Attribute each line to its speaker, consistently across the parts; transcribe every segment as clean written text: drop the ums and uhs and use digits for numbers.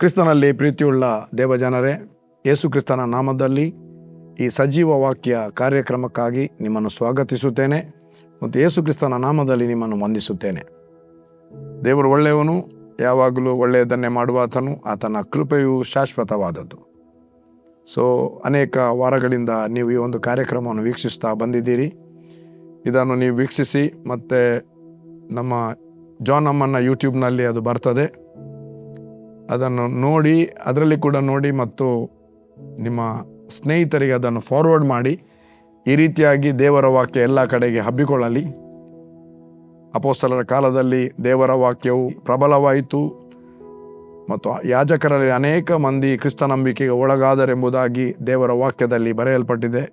Speaker 1: ಕ್ರಿಸ್ತನಲ್ಲಿ ಪ್ರೀತಿಯುಳ್ಳ ದೇವಜನರೇ, ಯೇಸು ಕ್ರಿಸ್ತನ ನಾಮದಲ್ಲಿ ಈ ಸಜೀವ ವಾಕ್ಯ ಕಾರ್ಯಕ್ರಮಕ್ಕಾಗಿ ನಿಮ್ಮನ್ನು ಸ್ವಾಗತಿಸುತ್ತೇನೆ ಮತ್ತು ಯೇಸು ಕ್ರಿಸ್ತನ ನಾಮದಲ್ಲಿ ನಿಮ್ಮನ್ನು ವಂದಿಸುತ್ತೇನೆ. ದೇವರು ಒಳ್ಳೆಯವನು, ಯಾವಾಗಲೂ ಒಳ್ಳೆಯದನ್ನೇ ಮಾಡುವಾತನು, ಆತನ ಕೃಪೆಯು ಶಾಶ್ವತವಾದದ್ದು. ಅನೇಕ ವಾರಗಳಿಂದ ನೀವು ಈ ಒಂದು ಕಾರ್ಯಕ್ರಮವನ್ನು ವೀಕ್ಷಿಸ್ತಾ ಬಂದಿದ್ದೀರಿ. ಇದನ್ನು ನೀವು ವೀಕ್ಷಿಸಿ ಮತ್ತು ನಮ್ಮ ಜಾನ್ ಅಮ್ಮನ ಯೂಟ್ಯೂಬ್ನಲ್ಲಿ ಅದು ಬರ್ತದೆ, ಅದನ್ನು ನೋಡಿ, ಅದರಲ್ಲಿ ಕೂಡ ನೋಡಿ ಮತ್ತು ನಿಮ್ಮ ಸ್ನೇಹಿತರಿಗೆ ಅದನ್ನು ಫಾರ್ವರ್ಡ್ ಮಾಡಿ. ಈ ರೀತಿಯಾಗಿ ದೇವರ ವಾಕ್ಯ ಎಲ್ಲ ಕಡೆಗೆ ಹಬ್ಬಿಕೊಳ್ಳಲಿ. ಅಪೊಸ್ತಲರ ಕಾಲದಲ್ಲಿ ದೇವರ ವಾಕ್ಯವು ಪ್ರಬಲವಾಯಿತು ಮತ್ತು ಯಾಜಕರಲ್ಲಿ ಅನೇಕ ಮಂದಿ ಕ್ರಿಸ್ತ ನಂಬಿಕೆಗೆ ಒಳಗಾದರೆಂಬುದಾಗಿ ದೇವರ ವಾಕ್ಯದಲ್ಲಿ ಬರೆಯಲ್ಪಟ್ಟಿದೆ.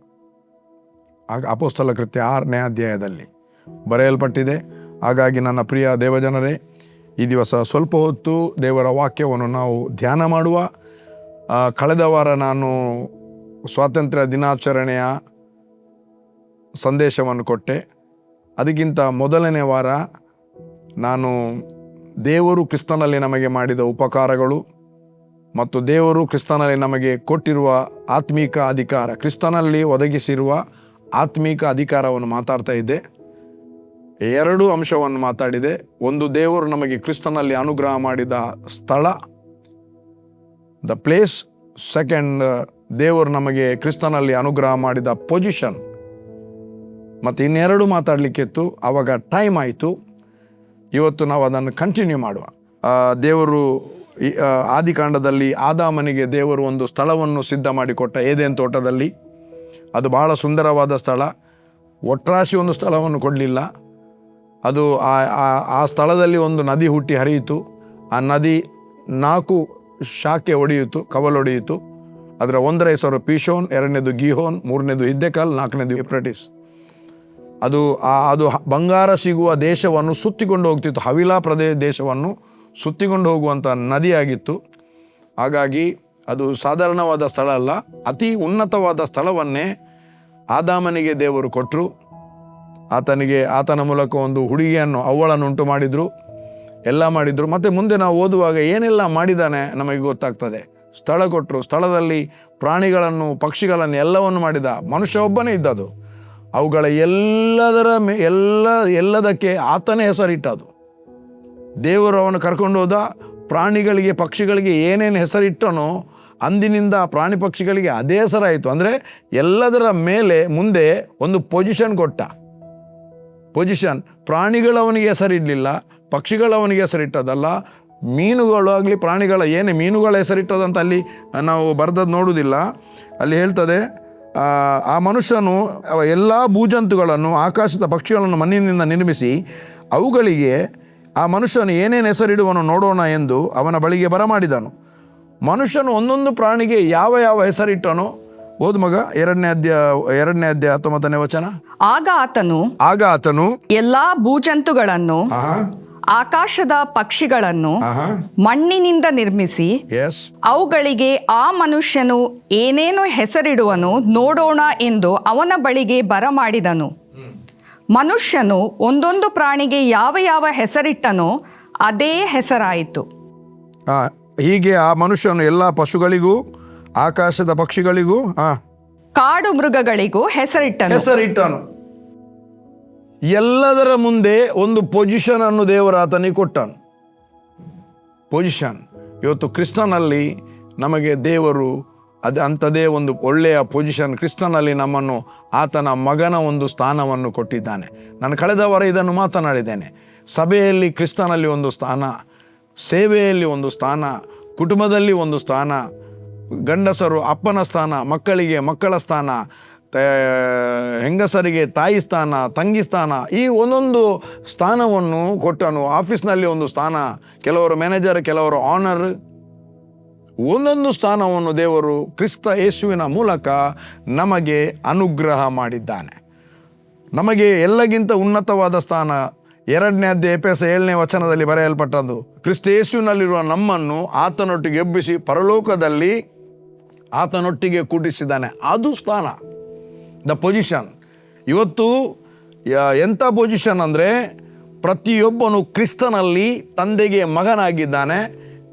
Speaker 1: ಆಗ ಅಪೊಸ್ತಲ ಕೃತ್ಯ 6ನೇ ಅಧ್ಯಾಯದಲ್ಲಿ ಬರೆಯಲ್ಪಟ್ಟಿದೆ. ಹಾಗಾಗಿ ನನ್ನ ಪ್ರಿಯ ದೇವಜನರೇ, ಈ ದಿವಸ ಸ್ವಲ್ಪ ಹೊತ್ತು ದೇವರ ವಾಕ್ಯವನ್ನು ನಾವು ಧ್ಯಾನ ಮಾಡುವ. ಕಳೆದ ವಾರ ನಾನು ಸ್ವಾತಂತ್ರ್ಯ ದಿನಾಚರಣೆಯ ಸಂದೇಶವನ್ನು ಕೊಟ್ಟೆ. ಅದಕ್ಕಿಂತ ಮೊದಲನೇ ವಾರ ನಾನು ದೇವರು ಕ್ರಿಸ್ತನಲ್ಲಿ ನಮಗೆ ಮಾಡಿದ ಉಪಕಾರಗಳು ಮತ್ತು ದೇವರು ಕ್ರಿಸ್ತನಲ್ಲಿ ನಮಗೆ ಕೊಟ್ಟಿರುವ ಆತ್ಮೀಕ ಅಧಿಕಾರ, ಕ್ರಿಸ್ತನಲ್ಲಿ ಒದಗಿಸಿರುವ ಆತ್ಮೀಕ ಅಧಿಕಾರವನ್ನು ಮಾತಾಡ್ತಾ ಇದ್ದೆ. 2 ಅಂಶವನ್ನು ಮಾತಾಡಿದೆ. ಒಂದು, ದೇವರು ನಮಗೆ ಕ್ರಿಸ್ತನಲ್ಲಿ ಅನುಗ್ರಹ ಮಾಡಿದ ಸ್ಥಳ, ದ ಪ್ಲೇಸ್. ಸೆಕೆಂಡ್, ದೇವರು ನಮಗೆ ಕ್ರಿಸ್ತನಲ್ಲಿ ಅನುಗ್ರಹ ಮಾಡಿದ ಪೊಸಿಷನ್. ಮತ್ತು ಇನ್ನೆರಡು ಮಾತಾಡಲಿಕ್ಕಿತ್ತು, ಆವಾಗ ಟೈಮ್ ಆಯಿತು. ಇವತ್ತು ನಾವು ಅದನ್ನು ಕಂಟಿನ್ಯೂ ಮಾಡುವ. ದೇವರು ಆದಿಕಾಂಡದಲ್ಲಿ ಆದಾಮನಿಗೆ ದೇವರು ಒಂದು ಸ್ಥಳವನ್ನು ಸಿದ್ಧ ಮಾಡಿಕೊಟ್ಟ, ಏದೇನ್ ತೋಟದಲ್ಲಿ. ಅದು ಬಹಳ ಸುಂದರವಾದ ಸ್ಥಳ. ಒಟ್ರಾಶಿ ಒಂದು ಸ್ಥಳವನ್ನು ಕೊಡಲಿಲ್ಲ. ಅದು ಆ ಸ್ಥಳದಲ್ಲಿ ಒಂದು ನದಿ ಹುಟ್ಟಿ ಹರಿಯಿತು. ಆ ನದಿ 4 ಶಾಖೆ ಹೊಡೆಯಿತು, ಕವಲೊಡೆಯಿತು. ಅದರ ಒಂದರ ಹೆಸರು ಪೀಶೋನ್, 2ನೇದು ಗೀಹೋನ್, 3ನೇದು ಹಿದ್ದೆಕಲ್, 4ನೇದು ಯುಫ್ರಟಿಸ್. ಅದು ಬಂಗಾರ ಸಿಗುವ ದೇಶವನ್ನು ಸುತ್ತಿಕೊಂಡು ಹೋಗ್ತಿತ್ತು. ಹವಿಲಾ ದೇಶವನ್ನು ಸುತ್ತಿಕೊಂಡು ಹೋಗುವಂಥ ನದಿಯಾಗಿತ್ತು. ಹಾಗಾಗಿ ಅದು ಸಾಧಾರಣವಾದ ಸ್ಥಳ ಅಲ್ಲ, ಅತಿ ಉನ್ನತವಾದ ಸ್ಥಳವನ್ನೇ ಆದಾಮನಿಗೆ ದೇವರು ಕೊಟ್ಟರು. ಆತನ ಮೂಲಕ ಒಂದು ಹುಡುಗಿಯನ್ನು, ಅವಳನ್ನು ಉಂಟು ಮಾಡಿದರು, ಎಲ್ಲ ಮಾಡಿದರು. ಮತ್ತು ಮುಂದೆ ನಾವು ಓದುವಾಗ ಏನೆಲ್ಲ ಮಾಡಿದ್ದಾನೆ ನಮಗೆ ಗೊತ್ತಾಗ್ತದೆ. ಸ್ಥಳ ಕೊಟ್ಟರು, ಸ್ಥಳದಲ್ಲಿ ಪ್ರಾಣಿಗಳನ್ನು, ಪಕ್ಷಿಗಳನ್ನು ಎಲ್ಲವನ್ನು ಮಾಡಿದ. ಮನುಷ್ಯ ಒಬ್ಬನೇ ಇದ್ದದು. ಅವುಗಳ ಎಲ್ಲದಕ್ಕೆ ಆತನೇ ಹೆಸರಿಟ್ಟದು. ದೇವರು ಅವನು ಕರ್ಕೊಂಡು ಹೋದ. ಪ್ರಾಣಿಗಳಿಗೆ, ಪಕ್ಷಿಗಳಿಗೆ ಏನೇನು ಹೆಸರಿಟ್ಟನೋ ಅಂದಿನಿಂದ ಪ್ರಾಣಿ ಪಕ್ಷಿಗಳಿಗೆ ಅದೇ ಹೆಸರಾಯಿತು. ಅಂದರೆ ಎಲ್ಲದರ ಮೇಲೆ ಮುಂದೆ ಒಂದು ಪೊಸಿಷನ್ ಕೊಟ್ಟ. ಪೊಸಿಷನ್. ಪ್ರಾಣಿಗಳು ಅವನಿಗೆ ಹೆಸರಿಡಲಿಲ್ಲ, ಪಕ್ಷಿಗಳು ಅವನಿಗೆ ಹೆಸರಿಟ್ಟದಲ್ಲ, ಮೀನುಗಳು ಆಗಲಿ, ಪ್ರಾಣಿಗಳ ಮೀನುಗಳ ಹೆಸರಿಟ್ಟದಂತ ಅಲ್ಲಿ ನಾವು ಬರೆದದ್ದು ನೋಡುವುದಿಲ್ಲ. ಅಲ್ಲಿ ಹೇಳ್ತದೆ, ಆ ಮನುಷ್ಯನು ಎಲ್ಲ ಭೂಜಂತುಗಳನ್ನು, ಆಕಾಶದ ಪಕ್ಷಿಗಳನ್ನು ಮಣ್ಣಿನಿಂದ ನಿರ್ಮಿಸಿ ಅವುಗಳಿಗೆ ಆ ಮನುಷ್ಯನು ಏನೇನು ಹೆಸರಿಡುವನು ನೋಡೋಣ ಎಂದು ಅವನ ಬಳಿಗೆ ಬರಮಾಡಿದನು. ಮನುಷ್ಯನು ಒಂದೊಂದು ಪ್ರಾಣಿಗೆ ಯಾವ ಹೆಸರಿಟ್ಟನೋ. ಓದು ಮಗ, 2ನೇ ಅಧ್ಯಾಯ 19ನೇ ವಚನ.
Speaker 2: ಆಗ ಆತನು ಎಲ್ಲಾ ಭೂಜಂತುಗಳನ್ನು, ಆಕಾಶದ ಪಕ್ಷಿಗಳನ್ನು ಮಣ್ಣಿನಿಂದ ನಿರ್ಮಿಸಿ ಅವುಗಳಿಗೆ ಆ ಮನುಷ್ಯನು ಏನೇನು ಹೆಸರಿಡುವನು ನೋಡೋಣ ಎಂದು ಅವನ ಬಳಿಗೆ ಬರಮಾಡಿದನು. ಮನುಷ್ಯನು ಒಂದೊಂದು ಪ್ರಾಣಿಗೆ ಯಾವ ಹೆಸರಿಟ್ಟನೋ ಅದೇ ಹೆಸರಾಯಿತು.
Speaker 1: ಹೀಗೆ ಆ ಮನುಷ್ಯನು ಎಲ್ಲ ಪಶುಗಳಿಗೂ, ಆಕಾಶದ ಪಕ್ಷಿಗಳಿಗೂ,
Speaker 2: ಕಾಡು ಮೃಗಗಳಿಗೂ ಹೆಸರಿಟ್ಟನು.
Speaker 1: ಎಲ್ಲದರ ಮುಂದೆ ಒಂದು ಪೊಸಿಷನ್ ಅನ್ನು ದೇವರ ಆತನಿಗೆ ಕೊಟ್ಟನು. ಪೊಸಿಷನ್. ಇವತ್ತು ಕ್ರಿಸ್ತನಲ್ಲಿ ನಮಗೆ ದೇವರು ಅಂಥದೇ ಒಂದು ಒಳ್ಳೆಯ ಪೊಸಿಷನ್. ಕ್ರಿಸ್ತನಲ್ಲಿ ನಮ್ಮನ್ನು ಆತನ ಮಗನ ಒಂದು ಸ್ಥಾನವನ್ನು ಕೊಟ್ಟಿದ್ದಾನೆ. ನಾನು ಕಳೆದ ವಾರ ಇದನ್ನು ಮಾತನಾಡಿದ್ದೇನೆ. ಸಭೆಯಲ್ಲಿ ಕ್ರಿಸ್ತನಲ್ಲಿ ಒಂದು ಸ್ಥಾನ, ಸೇವೆಯಲ್ಲಿ ಒಂದು ಸ್ಥಾನ, ಕುಟುಂಬದಲ್ಲಿ ಒಂದು ಸ್ಥಾನ, ಗಂಡಸರು ಅಪ್ಪನ ಸ್ಥಾನ, ಮಕ್ಕಳಿಗೆ ಮಕ್ಕಳ ಸ್ಥಾನ, ಹೆಂಗಸರಿಗೆ ತಾಯಿ ಸ್ಥಾನ, ತಂಗಿ ಸ್ಥಾನ, ಈ ಒಂದೊಂದು ಸ್ಥಾನವನ್ನು ಕೊಟ್ಟನು. ಆಫೀಸ್ನಲ್ಲಿ ಒಂದು ಸ್ಥಾನ, ಕೆಲವರು ಮ್ಯಾನೇಜರ್, ಕೆಲವರು ಆನರ್, ಒಂದೊಂದು ಸ್ಥಾನವನ್ನು ದೇವರು ಕ್ರಿಸ್ತ ಯೇಸುವಿನ ಮೂಲಕ ನಮಗೆ ಅನುಗ್ರಹ ಮಾಡಿದ್ದಾನೆ. ನಮಗೆ ಎಲ್ಲಕ್ಕಿಂತ ಉನ್ನತವಾದ ಸ್ಥಾನ 2ನೇ ಅಧ್ಯಾಯ ಎಫೆಸ 7ನೇ ವಚನದಲ್ಲಿ ಬರೆಯಲ್ಪಟ್ಟದ್ದು. ಕ್ರಿಸ್ತ ಯೇಸುವಿನಲ್ಲಿರುವ ನಮ್ಮನ್ನು ಆತನೊಟ್ಟಿಗೆ ಎಬ್ಬಿಸಿ ಪರಲೋಕದಲ್ಲಿ ಆತನೊಟ್ಟಿಗೆ ಕೂಡಿಸಿದ್ದಾನೆ. ಅದು ಸ್ಥಾನ, ದ ಪೊಸಿಷನ್. ಇವತ್ತು ಎಂಥ ಪೊಸಿಷನ್ ಅಂದರೆ, ಪ್ರತಿಯೊಬ್ಬನು ಕ್ರಿಸ್ತನಲ್ಲಿ ತಂದೆಗೆ ಮಗನಾಗಿದ್ದಾನೆ,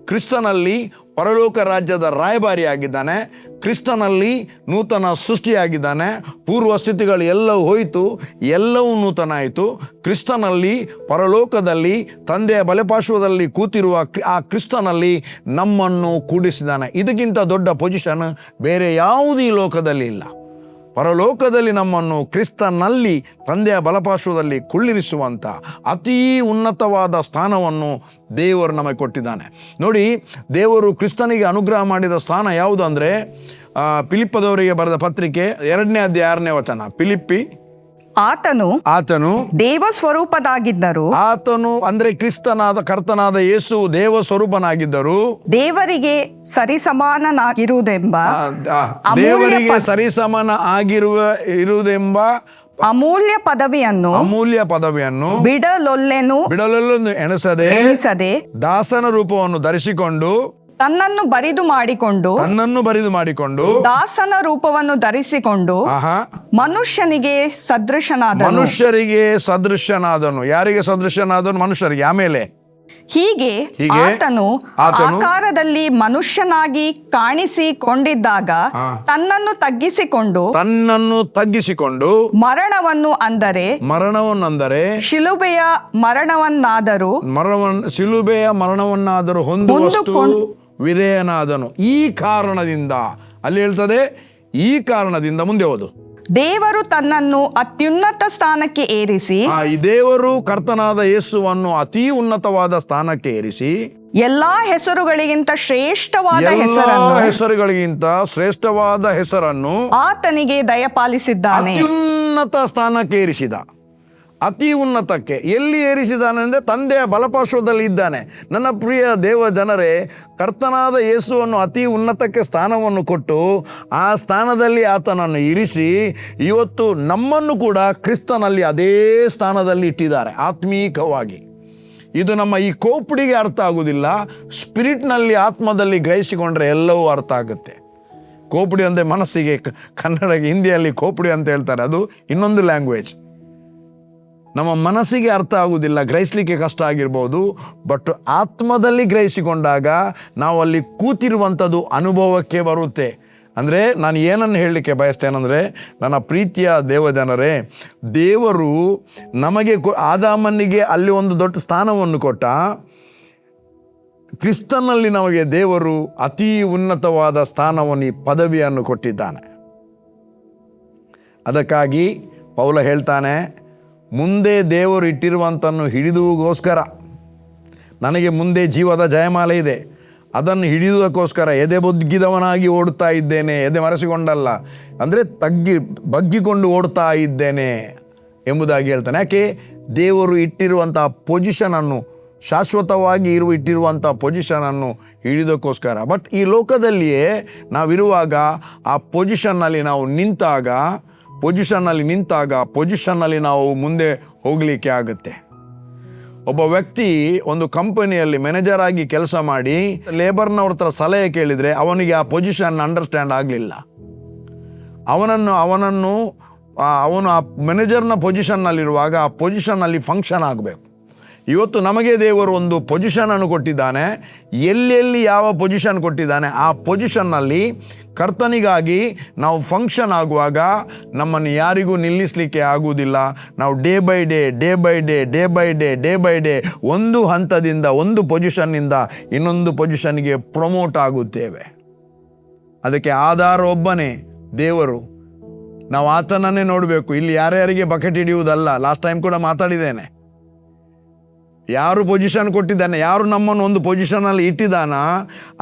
Speaker 1: ಕ್ರಿಸ್ತನಲ್ಲಿ ಪರಲೋಕ ರಾಜ್ಯದ ರಾಯಭಾರಿಯಾಗಿದ್ದಾನೆ, ಕ್ರಿಸ್ತನಲ್ಲಿ ನೂತನ ಸೃಷ್ಟಿಯಾಗಿದ್ದಾನೆ. ಪೂರ್ವ ಸ್ಥಿತಿಗಳು ಎಲ್ಲವೂ ಹೋಯಿತು, ಎಲ್ಲವೂ ನೂತನ ಆಯಿತು. ಕ್ರಿಸ್ತನಲ್ಲಿ ಪರಲೋಕದಲ್ಲಿ ತಂದೆಯ ಬಲಪಾರ್ಶ್ವದಲ್ಲಿ ಕೂತಿರುವ ಆ ಕ್ರಿಸ್ತನಲ್ಲಿ ನಮ್ಮನ್ನು ಕೂಡಿಸಿದ್ದಾನೆ. ಇದಕ್ಕಿಂತ ದೊಡ್ಡ ಪೊಸಿಷನ್ ಬೇರೆ ಯಾವುದೂ ಈ ಲೋಕದಲ್ಲಿ ಇಲ್ಲ. ಪರಲೋಕದಲ್ಲಿ ನಮ್ಮನ್ನು ಕ್ರಿಸ್ತನಲ್ಲಿ ತಂದೆಯ ಬಲಪಾರ್ಶ್ವದಲ್ಲಿ ಕುಳ್ಳಿರಿಸುವಂಥ ಅತೀ ಉನ್ನತವಾದ ಸ್ಥಾನವನ್ನು ದೇವರು ನಮಗೆ ಕೊಟ್ಟಿದ್ದಾನೆ. ನೋಡಿ, ದೇವರು ಕ್ರಿಸ್ತನಿಗೆ ಅನುಗ್ರಹ ಮಾಡಿದ ಸ್ಥಾನ ಯಾವುದು ಅಂದರೆ, ಫಿಲಿಪ್ಪದವರಿಗೆ ಬರೆದ ಪತ್ರಿಕೆ 2ನೇ ಅಧ್ಯಾಯ 6ನೇ ವಚನ. ಫಿಲಿಪ್ಪಿ, ಆತನು
Speaker 2: ದೇವ ಸ್ವರೂಪದಾಗಿದ್ದರು,
Speaker 1: ಆತನು ಅಂದ್ರೆ ಕ್ರಿಸ್ತನಾದ ಕರ್ತನಾದ ಯೇಸು ದೇವ ಸ್ವರೂಪನಾಗಿದ್ದರು,
Speaker 2: ದೇವರಿಗೆ ಸರಿಸಮಾನನಾಗಿರುವುದೆಂಬ
Speaker 1: ದೇವರಿಗೆ ಸರಿಸಮಾನ ಇರುವುದೆಂಬ
Speaker 2: ಅಮೂಲ್ಯ ಪದವಿಯನ್ನು ಬಿಡಲೊಲ್ಲೆನು
Speaker 1: ಎಣಿಸದೆ ದಾಸನ ರೂಪವನ್ನು ಧರಿಸಿಕೊಂಡು
Speaker 2: ತನ್ನನ್ನು ಬರಿದು ಮಾಡಿಕೊಂಡು ದಾಸನ ರೂಪವನ್ನು ಧರಿಸಿಕೊಂಡು ಮನುಷ್ಯರಿಗೆ
Speaker 1: ಸದೃಶನಾದನು. ಯಾರಿಗೆ ಸದೃಶನಾದನು? ಮನುಷ್ಯರಿಗೆ. ಆಮೇಲೆ
Speaker 2: ಹೀಗೆ ಆತನು ಆಕಾರದಲ್ಲಿ ಮನುಷ್ಯನಾಗಿ ಕಾಣಿಸಿಕೊಂಡಿದ್ದಾಗ ತನ್ನನ್ನು ತಗ್ಗಿಸಿಕೊಂಡು ಮರಣವನ್ನು ಅಂದರೆ ಶಿಲುಬೆಯ ಮರಣವನ್ನಾದರೂ ಹೊಂದುವಷ್ಟು
Speaker 1: ವಿಧೇಯನಾದನು. ಈ ಕಾರಣದಿಂದ, ಅಲ್ಲಿ ಹೇಳ್ತದೆ, ಈ ಕಾರಣದಿಂದ ಮುಂದೆ ಓದು.
Speaker 2: ದೇವರು ತನ್ನನ್ನು ಅತ್ಯುನ್ನತ ಸ್ಥಾನಕ್ಕೆ ಏರಿಸಿ,
Speaker 1: ದೇವರು ಕರ್ತನಾದ ಯೇಸುವನ್ನು ಅತಿ ಉನ್ನತವಾದ ಸ್ಥಾನಕ್ಕೆ ಏರಿಸಿ
Speaker 2: ಎಲ್ಲಾ ಹೆಸರುಗಳಿಗಿಂತ
Speaker 1: ಶ್ರೇಷ್ಠವಾದ ಹೆಸರನ್ನು
Speaker 2: ಆತನಿಗೆ ದಯಪಾಲಿಸಿದ್ದಾನೆ.
Speaker 1: ಅತ್ಯುನ್ನತ ಸ್ಥಾನಕ್ಕೆ ಏರಿಸಿದ. ಅತಿ ಉನ್ನತಕ್ಕೆ ಎಲ್ಲಿ ಏರಿಸಿದಾನೆ ಅಂದರೆ ತಂದೆಯ ಬಲಪಾರ್ಶ್ವದಲ್ಲಿ ಇದ್ದಾನೆ. ನನ್ನ ಪ್ರಿಯ ದೇವ ಜನರೇ, ಕರ್ತನಾದ ಯೇಸುವನ್ನು ಅತಿ ಉನ್ನತಕ್ಕೆ ಸ್ಥಾನವನ್ನು ಕೊಟ್ಟು ಆ ಸ್ಥಾನದಲ್ಲಿ ಆತನನ್ನು ಇರಿಸಿ ಇವತ್ತು ನಮ್ಮನ್ನು ಕೂಡ ಕ್ರಿಸ್ತನಲ್ಲಿ ಅದೇ ಸ್ಥಾನದಲ್ಲಿ ಇಟ್ಟಿದ್ದಾರೆ ಆತ್ಮೀಕವಾಗಿ. ಇದು ನಮ್ಮ ಈ ಕೋಪಡಿಗೆ ಅರ್ಥ ಆಗುವುದಿಲ್ಲ. ಸ್ಪಿರಿಟ್ನಲ್ಲಿ, ಆತ್ಮದಲ್ಲಿ ಗ್ರಹಿಸಿಕೊಂಡ್ರೆ ಎಲ್ಲವೂ ಅರ್ಥ ಆಗುತ್ತೆ. ಕೋಪಡಿ ಅಂದರೆ ಮನಸ್ಸಿಗೆ, ಕನ್ನಡಕ್ಕೆ ಹಿಂದಿಯಲ್ಲಿ ಕೋಪಡಿ ಅಂತ ಹೇಳ್ತಾರೆ, ಅದು ಇನ್ನೊಂದು ಲ್ಯಾಂಗ್ವೇಜ್. ನಮ್ಮ ಮನಸ್ಸಿಗೆ ಅರ್ಥ ಆಗುವುದಿಲ್ಲ, ಗ್ರಹಿಸಲಿಕ್ಕೆ ಕಷ್ಟ ಆಗಿರ್ಬೋದು. ಬಟ್ ಆತ್ಮದಲ್ಲಿ ಗ್ರಹಿಸಿಕೊಂಡಾಗ ನಾವು ಅಲ್ಲಿ ಕೂತಿರುವಂಥದ್ದು ಅನುಭವಕ್ಕೆ ಬರುತ್ತೆ. ಅಂದರೆ ನಾನು ಏನನ್ನು ಹೇಳಲಿಕ್ಕೆ ಬಯಸ್ತೇನೆಂದರೆ, ನನ್ನ ಪ್ರೀತಿಯ ದೇವಜನರೇ, ದೇವರು ನಮಗೆ ಆದಾಮನಿಗೆ ಅಲ್ಲಿ ಒಂದು ದೊಡ್ಡ ಸ್ಥಾನವನ್ನು ಕೊಟ್ಟ. ಕ್ರಿಸ್ತನಲ್ಲಿ ನಮಗೆ ದೇವರು ಅತಿ ಉನ್ನತವಾದ ಸ್ಥಾನವನ್ನು, ಈ ಪದವಿಯನ್ನು ಕೊಟ್ಟಿದ್ದಾನೆ. ಅದಕ್ಕಾಗಿ ಪೌಲ ಹೇಳ್ತಾನೆ, ಮುಂದೆ ದೇವರು ಇಟ್ಟಿರುವಂಥನ್ನು ಹಿಡಿದುಗೋಸ್ಕರ, ನನಗೆ ಮುಂದೆ ಜೀವದ ಜಯಮಾಲೆ ಇದೆ, ಅದನ್ನು ಹಿಡಿಯುವುದಕ್ಕೋಸ್ಕರ ಎದೆ ಬಗ್ಗಿದವನಾಗಿ ಓಡ್ತಾ ಇದ್ದೇನೆ. ಎದೆ ಮರೆಸಿಕೊಂಡಲ್ಲ, ಅಂದರೆ ಬಗ್ಗಿಕೊಂಡು ಓಡ್ತಾ ಇದ್ದೇನೆ ಎಂಬುದಾಗಿ ಹೇಳ್ತಾನೆ. ಯಾಕೆ? ದೇವರು ಇಟ್ಟಿರುವಂಥ ಪೊಸಿಷನನ್ನು, ಶಾಶ್ವತವಾಗಿ ಇಟ್ಟಿರುವಂಥ ಪೊಸಿಷನನ್ನು ಹಿಡಿಯೋದಕ್ಕೋಸ್ಕರ. ಬಟ್ ಈ ಲೋಕದಲ್ಲಿಯೇ ನಾವಿರುವಾಗ ಆ ಪೊಸಿಷನ್ನಲ್ಲಿ ನಾವು ನಿಂತಾಗ ಪೊಸಿಷನ್ನಲ್ಲಿ ನಾವು ಮುಂದೆ ಹೋಗಲಿಕ್ಕೆ ಆಗುತ್ತೆ. ಒಬ್ಬ ವ್ಯಕ್ತಿ ಒಂದು ಕಂಪನಿಯಲ್ಲಿ ಮ್ಯಾನೇಜರ್ ಆಗಿ ಕೆಲಸ ಮಾಡಿ ಲೇಬರ್ನವ್ರ ಹತ್ರ ಸಲಹೆ ಕೇಳಿದರೆ ಅವನಿಗೆ ಆ ಪೊಸಿಷನ್ ಅಂಡರ್ಸ್ಟ್ಯಾಂಡ್ ಆಗಲಿಲ್ಲ. ಅವನು ಆ ಮ್ಯಾನೇಜರ್ನ ಪೊಸಿಷನ್ನಲ್ಲಿರುವಾಗ ಆ ಪೊಸಿಷನ್ನಲ್ಲಿ ಫಂಕ್ಷನ್ ಆಗಬೇಕು. ಇವತ್ತು ನಮಗೆ ದೇವರು ಒಂದು ಪೊಸಿಷನನ್ನು ಕೊಟ್ಟಿದ್ದಾನೆ. ಎಲ್ಲೆಲ್ಲಿ ಯಾವ ಪೊಸಿಷನ್ ಕೊಟ್ಟಿದ್ದಾನೆ ಆ ಪೊಸಿಷನ್ನಲ್ಲಿ ಕರ್ತನಿಗಾಗಿ ನಾವು ಫಂಕ್ಷನ್ ಆಗುವಾಗ ನಮ್ಮನ್ನು ಯಾರಿಗೂ ನಿಲ್ಲಿಸಲಿಕ್ಕೆ ಆಗುವುದಿಲ್ಲ. ನಾವು ಡೇ ಬೈ ಡೇ ಒಂದು ಹಂತದಿಂದ, ಒಂದು ಪೊಸಿಷನ್ನಿಂದ ಇನ್ನೊಂದು ಪೊಸಿಷನ್ಗೆ ಪ್ರಮೋಟ್ ಆಗುತ್ತೇವೆ. ಅದಕ್ಕೆ ಆಧಾರ ಒಬ್ಬನೇ, ದೇವರು. ನಾವು ಆತನನ್ನೇ ನೋಡಬೇಕು. ಇಲ್ಲಿ ಯಾರ್ಯಾರಿಗೆ ಬಕೆಟ್ ಹಿಡಿಯುವುದಲ್ಲ. ಲಾಸ್ಟ್ ಟೈಮ್ ಕೂಡ ಮಾತಾಡಿದ್ದೇನೆ. ಯಾರು ಪೊಸಿಷನ್ ಕೊಟ್ಟಿದ್ದಾನೆ, ಯಾರು ನಮ್ಮನ್ನು ಒಂದು ಪೊಸಿಷನಲ್ಲಿ ಇಟ್ಟಿದ್ದಾನ,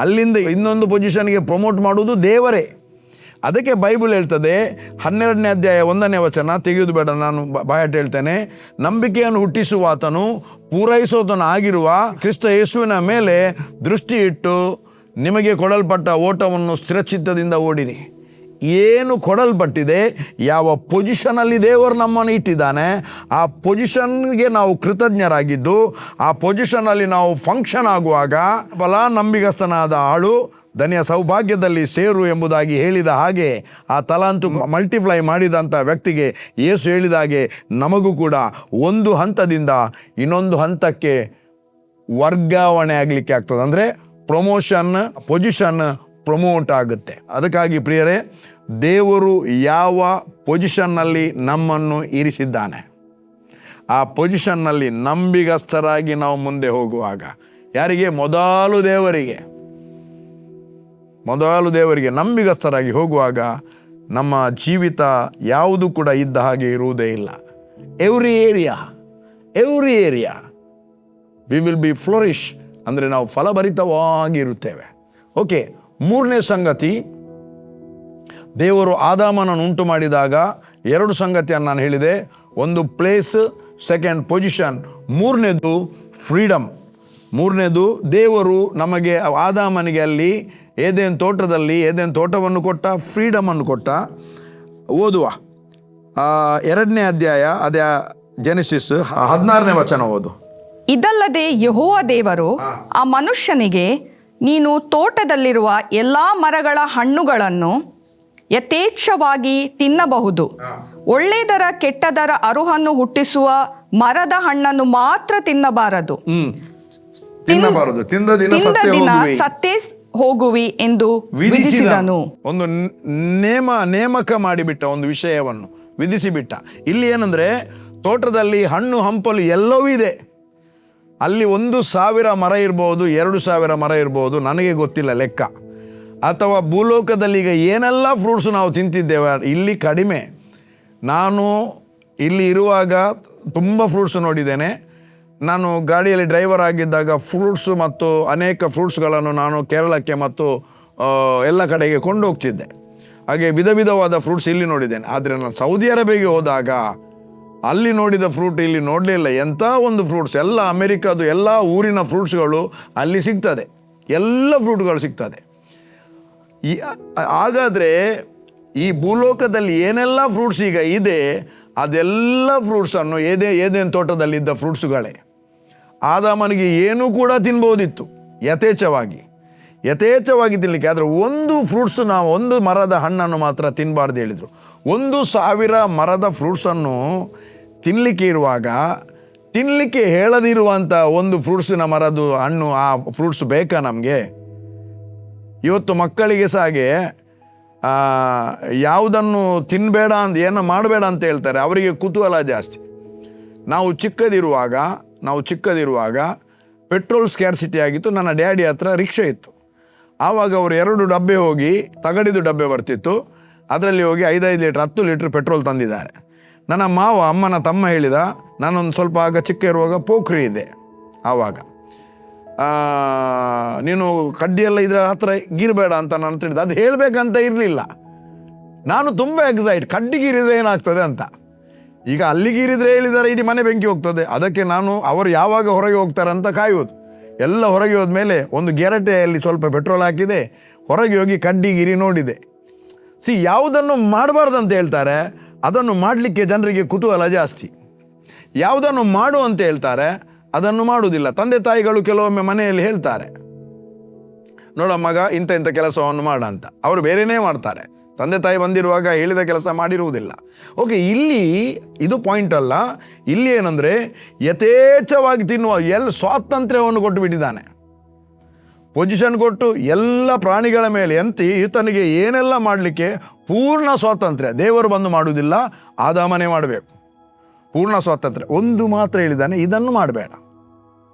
Speaker 1: ಅಲ್ಲಿಂದ ಇನ್ನೊಂದು ಪೊಸಿಷನ್ಗೆ ಪ್ರಮೋಟ್ ಮಾಡುವುದು ದೇವರೇ. ಅದಕ್ಕೆ ಬೈಬಲ್ ಹೇಳ್ತದೆ, 12ನೇ ಅಧ್ಯಾಯ 1ನೇ ವಚನ, ತೆಗೆಯುವುದು ಬೇಡ, ನಾನು ಬಾಯಾಟ ಹೇಳ್ತೇನೆ. ನಂಬಿಕೆಯನ್ನು ಹುಟ್ಟಿಸುವ ಆತನು, ಪೂರೈಸೋತನು ಆಗಿರುವ ಕ್ರಿಸ್ತ ಯೇಸುವಿನ ಮೇಲೆ ದೃಷ್ಟಿ ಇಟ್ಟು ನಿಮಗೆ ಕೊಡಲ್ಪಟ್ಟ ಓಟವನ್ನು ಸ್ಥಿರಚಿತ್ತದಿಂದ ಓಡಿರಿ. ಏನು ಕೊಡಲ್ಪಟ್ಟಿದೆ, ಯಾವ ಪೊಸಿಷನಲ್ಲಿ ದೇವರು ನಮ್ಮನ್ನು ಇಟ್ಟಿದ್ದಾನೆ ಆ ಪೊಸಿಷನ್ಗೆ ನಾವು ಕೃತಜ್ಞರಾಗಿದ್ದು ಆ ಪೊಸಿಷನ್ನಲ್ಲಿ ನಾವು ಫಂಕ್ಷನ್ ಆಗುವಾಗ, ಬಲ ನಂಬಿಗಸ್ತನಾದ ಆಳು ಧನ್ಯ ಸೌಭಾಗ್ಯದಲ್ಲಿ ಸೇರು ಎಂಬುದಾಗಿ ಹೇಳಿದ ಹಾಗೆ ಆ ತಲಾಂತು ಮಲ್ಟಿಪ್ಲೈ ಮಾಡಿದಂಥ ವ್ಯಕ್ತಿಗೆ ಯೇಸು ಹೇಳಿದ ಹಾಗೆ ನಮಗೂ ಕೂಡ ಒಂದು ಹಂತದಿಂದ ಇನ್ನೊಂದು ಹಂತಕ್ಕೆ ವರ್ಗಾವಣೆ ಆಗಲಿಕ್ಕೆ ಆಗ್ತದೆ. ಅಂದರೆ ಪೊಸಿಷನ್ ಪ್ರಮೋಟ್ ಆಗುತ್ತೆ. ಅದಕ್ಕಾಗಿ ಪ್ರಿಯರೇ, ದೇವರು ಯಾವ ಪೊಸಿಷನ್ನಲ್ಲಿ ನಮ್ಮನ್ನು ಇರಿಸಿದ್ದಾನೆ, ಆ ಪೊಸಿಷನ್ನಲ್ಲಿ ನಂಬಿಗಸ್ತರಾಗಿ ನಾವು ಮುಂದೆ ಹೋಗುವಾಗ, ಯಾರಿಗೆ? ಮೊದಲು ದೇವರಿಗೆ ನಂಬಿಗಸ್ತರಾಗಿ ಹೋಗುವಾಗ ನಮ್ಮ ಜೀವಿತ ಯಾವುದು ಕೂಡ ಇದ್ದ ಹಾಗೆ ಇರುವುದೇ ಇಲ್ಲ. Every area we will be flourish, ಅಂದರೆ ನಾವು ಫಲಭರಿತವಾಗಿರುತ್ತೇವೆ. ಓಕೆ, ಮೂರನೇ ಸಂಗತಿ, ದೇವರು ಆದಾಮನನ್ನು ಉಂಟು ಮಾಡಿದಾಗ 2 ಸಂಗತಿಯನ್ನು ನಾನು ಹೇಳಿದೆ. ಒಂದು ಪ್ಲೇಸ್, ಸೆಕೆಂಡ್ ಪೊಸಿಷನ್, ಮೂರನೇದು ಫ್ರೀಡಮ್. ಮೂರನೇದು, ದೇವರು ನಮಗೆ ಆದಾಮನಿಗೆ ಅಲ್ಲಿ ಏದೇನು ತೋಟವನ್ನು ಕೊಟ್ಟ, ಫ್ರೀಡಮನ್ನು ಕೊಟ್ಟ. ಓದುವ 2ನೇ ಅಧ್ಯಾಯ, ಅದೇ ಜೆನೆಸಿಸ್ 16ನೇ ವಚನ ಓದು.
Speaker 2: ಇದಲ್ಲದೆ ಯೆಹೋವ ದೇವರು ಆ ಮನುಷ್ಯನಿಗೆ, ನೀನು ತೋಟದಲ್ಲಿರುವ ಎಲ್ಲಾ ಮರಗಳ ಹಣ್ಣುಗಳನ್ನು ಯಥೇಚ್ಛವಾಗಿ ತಿನ್ನಬಹುದು, ಒಳ್ಳೆಯದರ ಕೆಟ್ಟದರ ಅರುಹನ್ನು ಹುಟ್ಟಿಸುವ ಮರದ ಹಣ್ಣನ್ನು ಮಾತ್ರ ತಿನ್ನಬಾರದು,
Speaker 1: ತಿಂದ ದಿನ
Speaker 2: ಸತ್ತೇ ಹೋಗುವಿ ಎಂದು ವಿಧಿಸಿದನು.
Speaker 1: ಒಂದು ನೇಮಕ ಮಾಡಿಬಿಟ್ಟ, ಒಂದು ವಿಷಯವನ್ನು ವಿಧಿಸಿಬಿಟ್ಟ. ಇಲ್ಲಿ ಏನಂದ್ರೆ, ತೋಟದಲ್ಲಿ ಹಣ್ಣು ಹಂಪಲು ಎಲ್ಲವೂ ಇದೆ. ಅಲ್ಲಿ 1,000 ಮರ ಇರ್ಬೋದು, 2,000 ಮರ ಇರ್ಬೋದು, ನನಗೆ ಗೊತ್ತಿಲ್ಲ ಲೆಕ್ಕ. ಅಥವಾ ಭೂಲೋಕದಲ್ಲಿ ಈಗ ಏನೆಲ್ಲ ಫ್ರೂಟ್ಸ್ ನಾವು ತಿಂತಿದ್ದೇವೆ, ಇಲ್ಲಿ ಕಡಿಮೆ. ನಾನು ಇಲ್ಲಿ ಇರುವಾಗ ತುಂಬ ಫ್ರೂಟ್ಸ್ ನೋಡಿದ್ದೇನೆ. ನಾನು ಗಾಡಿಯಲ್ಲಿ ಡ್ರೈವರ್ ಆಗಿದ್ದಾಗ ಫ್ರೂಟ್ಸು ಮತ್ತು ಅನೇಕ ಫ್ರೂಟ್ಸ್ಗಳನ್ನು ನಾನು ಕೇರಳಕ್ಕೆ ಮತ್ತು ಎಲ್ಲ ಕಡೆಗೆ ಕೊಂಡೋಗ್ತಿದ್ದೆ. ಹಾಗೆ ವಿಧವಾದ ಫ್ರೂಟ್ಸ್ ಇಲ್ಲಿ ನೋಡಿದ್ದೇನೆ. ಆದರೆ ನಾನು ಸೌದಿ ಅರೇಬಿಯಾಗೆ ಹೋದಾಗ ಅಲ್ಲಿ ನೋಡಿದ ಫ್ರೂಟ್ ಇಲ್ಲಿ ನೋಡಲಿಲ್ಲ. ಎಂಥ ಒಂದು ಫ್ರೂಟ್ಸ್, ಎಲ್ಲ ಅಮೆರಿಕದ್ದು ಎಲ್ಲ ಊರಿನ ಫ್ರೂಟ್ಸ್ಗಳು ಅಲ್ಲಿ ಸಿಗ್ತದೆ, ಎಲ್ಲ ಫ್ರೂಟ್ಗಳು ಸಿಗ್ತದೆ. ಹಾಗಾದರೆ ಈ ಭೂಲೋಕದಲ್ಲಿ ಏನೆಲ್ಲ ಫ್ರೂಟ್ಸ್ ಈಗ ಇದೆ, ಅದೆಲ್ಲ ಫ್ರೂಟ್ಸನ್ನು ಏದೇನು ತೋಟದಲ್ಲಿದ್ದ ಫ್ರೂಟ್ಸ್ಗಳೇ. ಆದಾಮನಿಗೆ ಏನೂ ಕೂಡ ತಿನ್ಬೋದಿತ್ತು ಯಥೇಚ್ಛವಾಗಿ ತಿನ್ನಲಿಕ್ಕೆ. ಆದರೆ ಒಂದು ಫ್ರೂಟ್ಸ್, ನಾವು ಒಂದು ಮರದ ಹಣ್ಣನ್ನು ಮಾತ್ರ ತಿನ್ನಬಾರ್ದು ಹೇಳಿದರು. 1,000 ಮರದ ಫ್ರೂಟ್ಸನ್ನು ತಿನ್ನಲಿಕ್ಕೆ ಇರುವಾಗ, ತಿನ್ನಲಿಕ್ಕೆ ಹೇಳದಿರುವಂಥ ಒಂದು ಫ್ರೂಟ್ಸಿನ ಮರದ್ದು ಹಣ್ಣು, ಆ ಫ್ರೂಟ್ಸ್ ಬೇಕಾ ನಮಗೆ? ಇವತ್ತು ಮಕ್ಕಳಿಗೆ ಸಹ ಹಾಗೆ ಯಾವುದನ್ನು ತಿನ್ನಬೇಡ ಅಂತ, ಏನೋ ಮಾಡಬೇಡ ಅಂತ ಹೇಳ್ತಾರೆ. ಅವರಿಗೆ ಕುತೂಹಲ ಜಾಸ್ತಿ. ನಾವು ಚಿಕ್ಕದಿರುವಾಗ ಪೆಟ್ರೋಲ್ ಸ್ಕ್ಯಾರ್ಸಿಟಿ ಆಗಿತ್ತು. ನನ್ನ ಡ್ಯಾಡಿ ಹತ್ರ ರಿಕ್ಷಾ ಇತ್ತು. ಆವಾಗ ಅವರು 2 ಡಬ್ಬೆ ಹೋಗಿ, ತಗಡಿದು ಡಬ್ಬೆ ಬರ್ತಿತ್ತು, ಅದರಲ್ಲಿ ಹೋಗಿ 5 ಲೀಟ್ರ್ 10 ಲೀಟ್ರ್ ಪೆಟ್ರೋಲ್ ತಂದಿದ್ದಾರೆ. ನನ್ನ ಮಾವ, ಅಮ್ಮನ ತಮ್ಮ ಹೇಳಿದ, ನಾನೊಂದು ಸ್ವಲ್ಪ ಆಗ ಚಿಕ್ಕ ಇರುವಾಗ ಪೋಖ್ರಿ ಇದೆ, ಆವಾಗ ನೀನು ಕಡ್ಡಿಯೆಲ್ಲ ಇದರ ಹತ್ರ ಗೀರಬೇಡ ಅಂತ ನಾನು ತಿಳಿದ. ಅದು ಹೇಳಬೇಕಂತ ಇರಲಿಲ್ಲ. ನಾನು ತುಂಬ ಎಕ್ಸೈಟ್, ಕಡ್ಡಿಗೀರಿದ್ರೆ ಏನಾಗ್ತದೆ ಅಂತ. ಈಗ ಅಲ್ಲಿಗೀರಿದ್ರೆ ಹೇಳಿದರೆ ಇಡೀ ಮನೆ ಬೆಂಕಿ ಹೋಗ್ತದೆ. ಅದಕ್ಕೆ ನಾನು ಅವರು ಯಾವಾಗ ಹೊರಗೆ ಹೋಗ್ತಾರೆ ಅಂತ ಕಾಯುವುದು. ಎಲ್ಲ ಹೊರಗೆ ಹೋದ್ಮೇಲೆ ಒಂದು ಗೆರಟೆಯಲ್ಲಿ ಸ್ವಲ್ಪ ಪೆಟ್ರೋಲ್ ಹಾಕಿದೆ, ಹೊರಗೆ ಹೋಗಿ ಕಡ್ಡಿಗಿರಿ ನೋಡಿದೆ. ಯಾವುದನ್ನು ಮಾಡಬಾರ್ದಂತ ಹೇಳ್ತಾರೆ, ಅದನ್ನು ಮಾಡಲಿಕ್ಕೆ ಜನರಿಗೆ ಕುತೂಹಲ ಜಾಸ್ತಿ. ಯಾವುದನ್ನು ಮಾಡು ಅಂತ ಹೇಳ್ತಾರೆ, ಅದನ್ನು ಮಾಡುವುದಿಲ್ಲ. ತಂದೆ ತಾಯಿಗಳು ಕೆಲವೊಮ್ಮೆ ಮನೆಯಲ್ಲಿ ಹೇಳ್ತಾರೆ, ನೋಡ ಮಗ ಇಂಥ ಕೆಲಸವನ್ನು ಮಾಡ ಅಂತ. ಅವರು ಬೇರೆಯೇ ಮಾಡ್ತಾರೆ. ತಂದೆ ತಾಯಿ ಬಂದಿರುವಾಗ ಹೇಳಿದ ಕೆಲಸ ಮಾಡಿರುವುದಿಲ್ಲ. ಓಕೆ, ಇಲ್ಲಿ ಇದು ಪಾಯಿಂಟ್ ಅಲ್ಲ. ಇಲ್ಲಿ ಏನಂದರೆ, ಯಥೇಚ್ಛವಾಗಿ ತಿನ್ನುವ ಸ್ವಾತಂತ್ರ್ಯವನ್ನು ಕೊಟ್ಟು ಬಿಟ್ಟಿದ್ದಾನೆ. ಪೊಸಿಷನ್ ಕೊಟ್ಟು ಎಲ್ಲ ಪ್ರಾಣಿಗಳ ಮೇಲೆ ಈತನಿಗೆ ಏನೆಲ್ಲ ಮಾಡಲಿಕ್ಕೆ ಪೂರ್ಣ ಸ್ವಾತಂತ್ರ್ಯ. ದೇವರು ಬಂದು ಮಾಡುವುದಿಲ್ಲ, ಆದಾಮನೇ ಮಾಡಬೇಕು. ಪೂರ್ಣ ಸ್ವಾತಂತ್ರ್ಯ. ಒಂದು ಮಾತ್ರ ಹೇಳಿದ್ದಾನೆ, ಇದನ್ನು ಮಾಡಬೇಡ.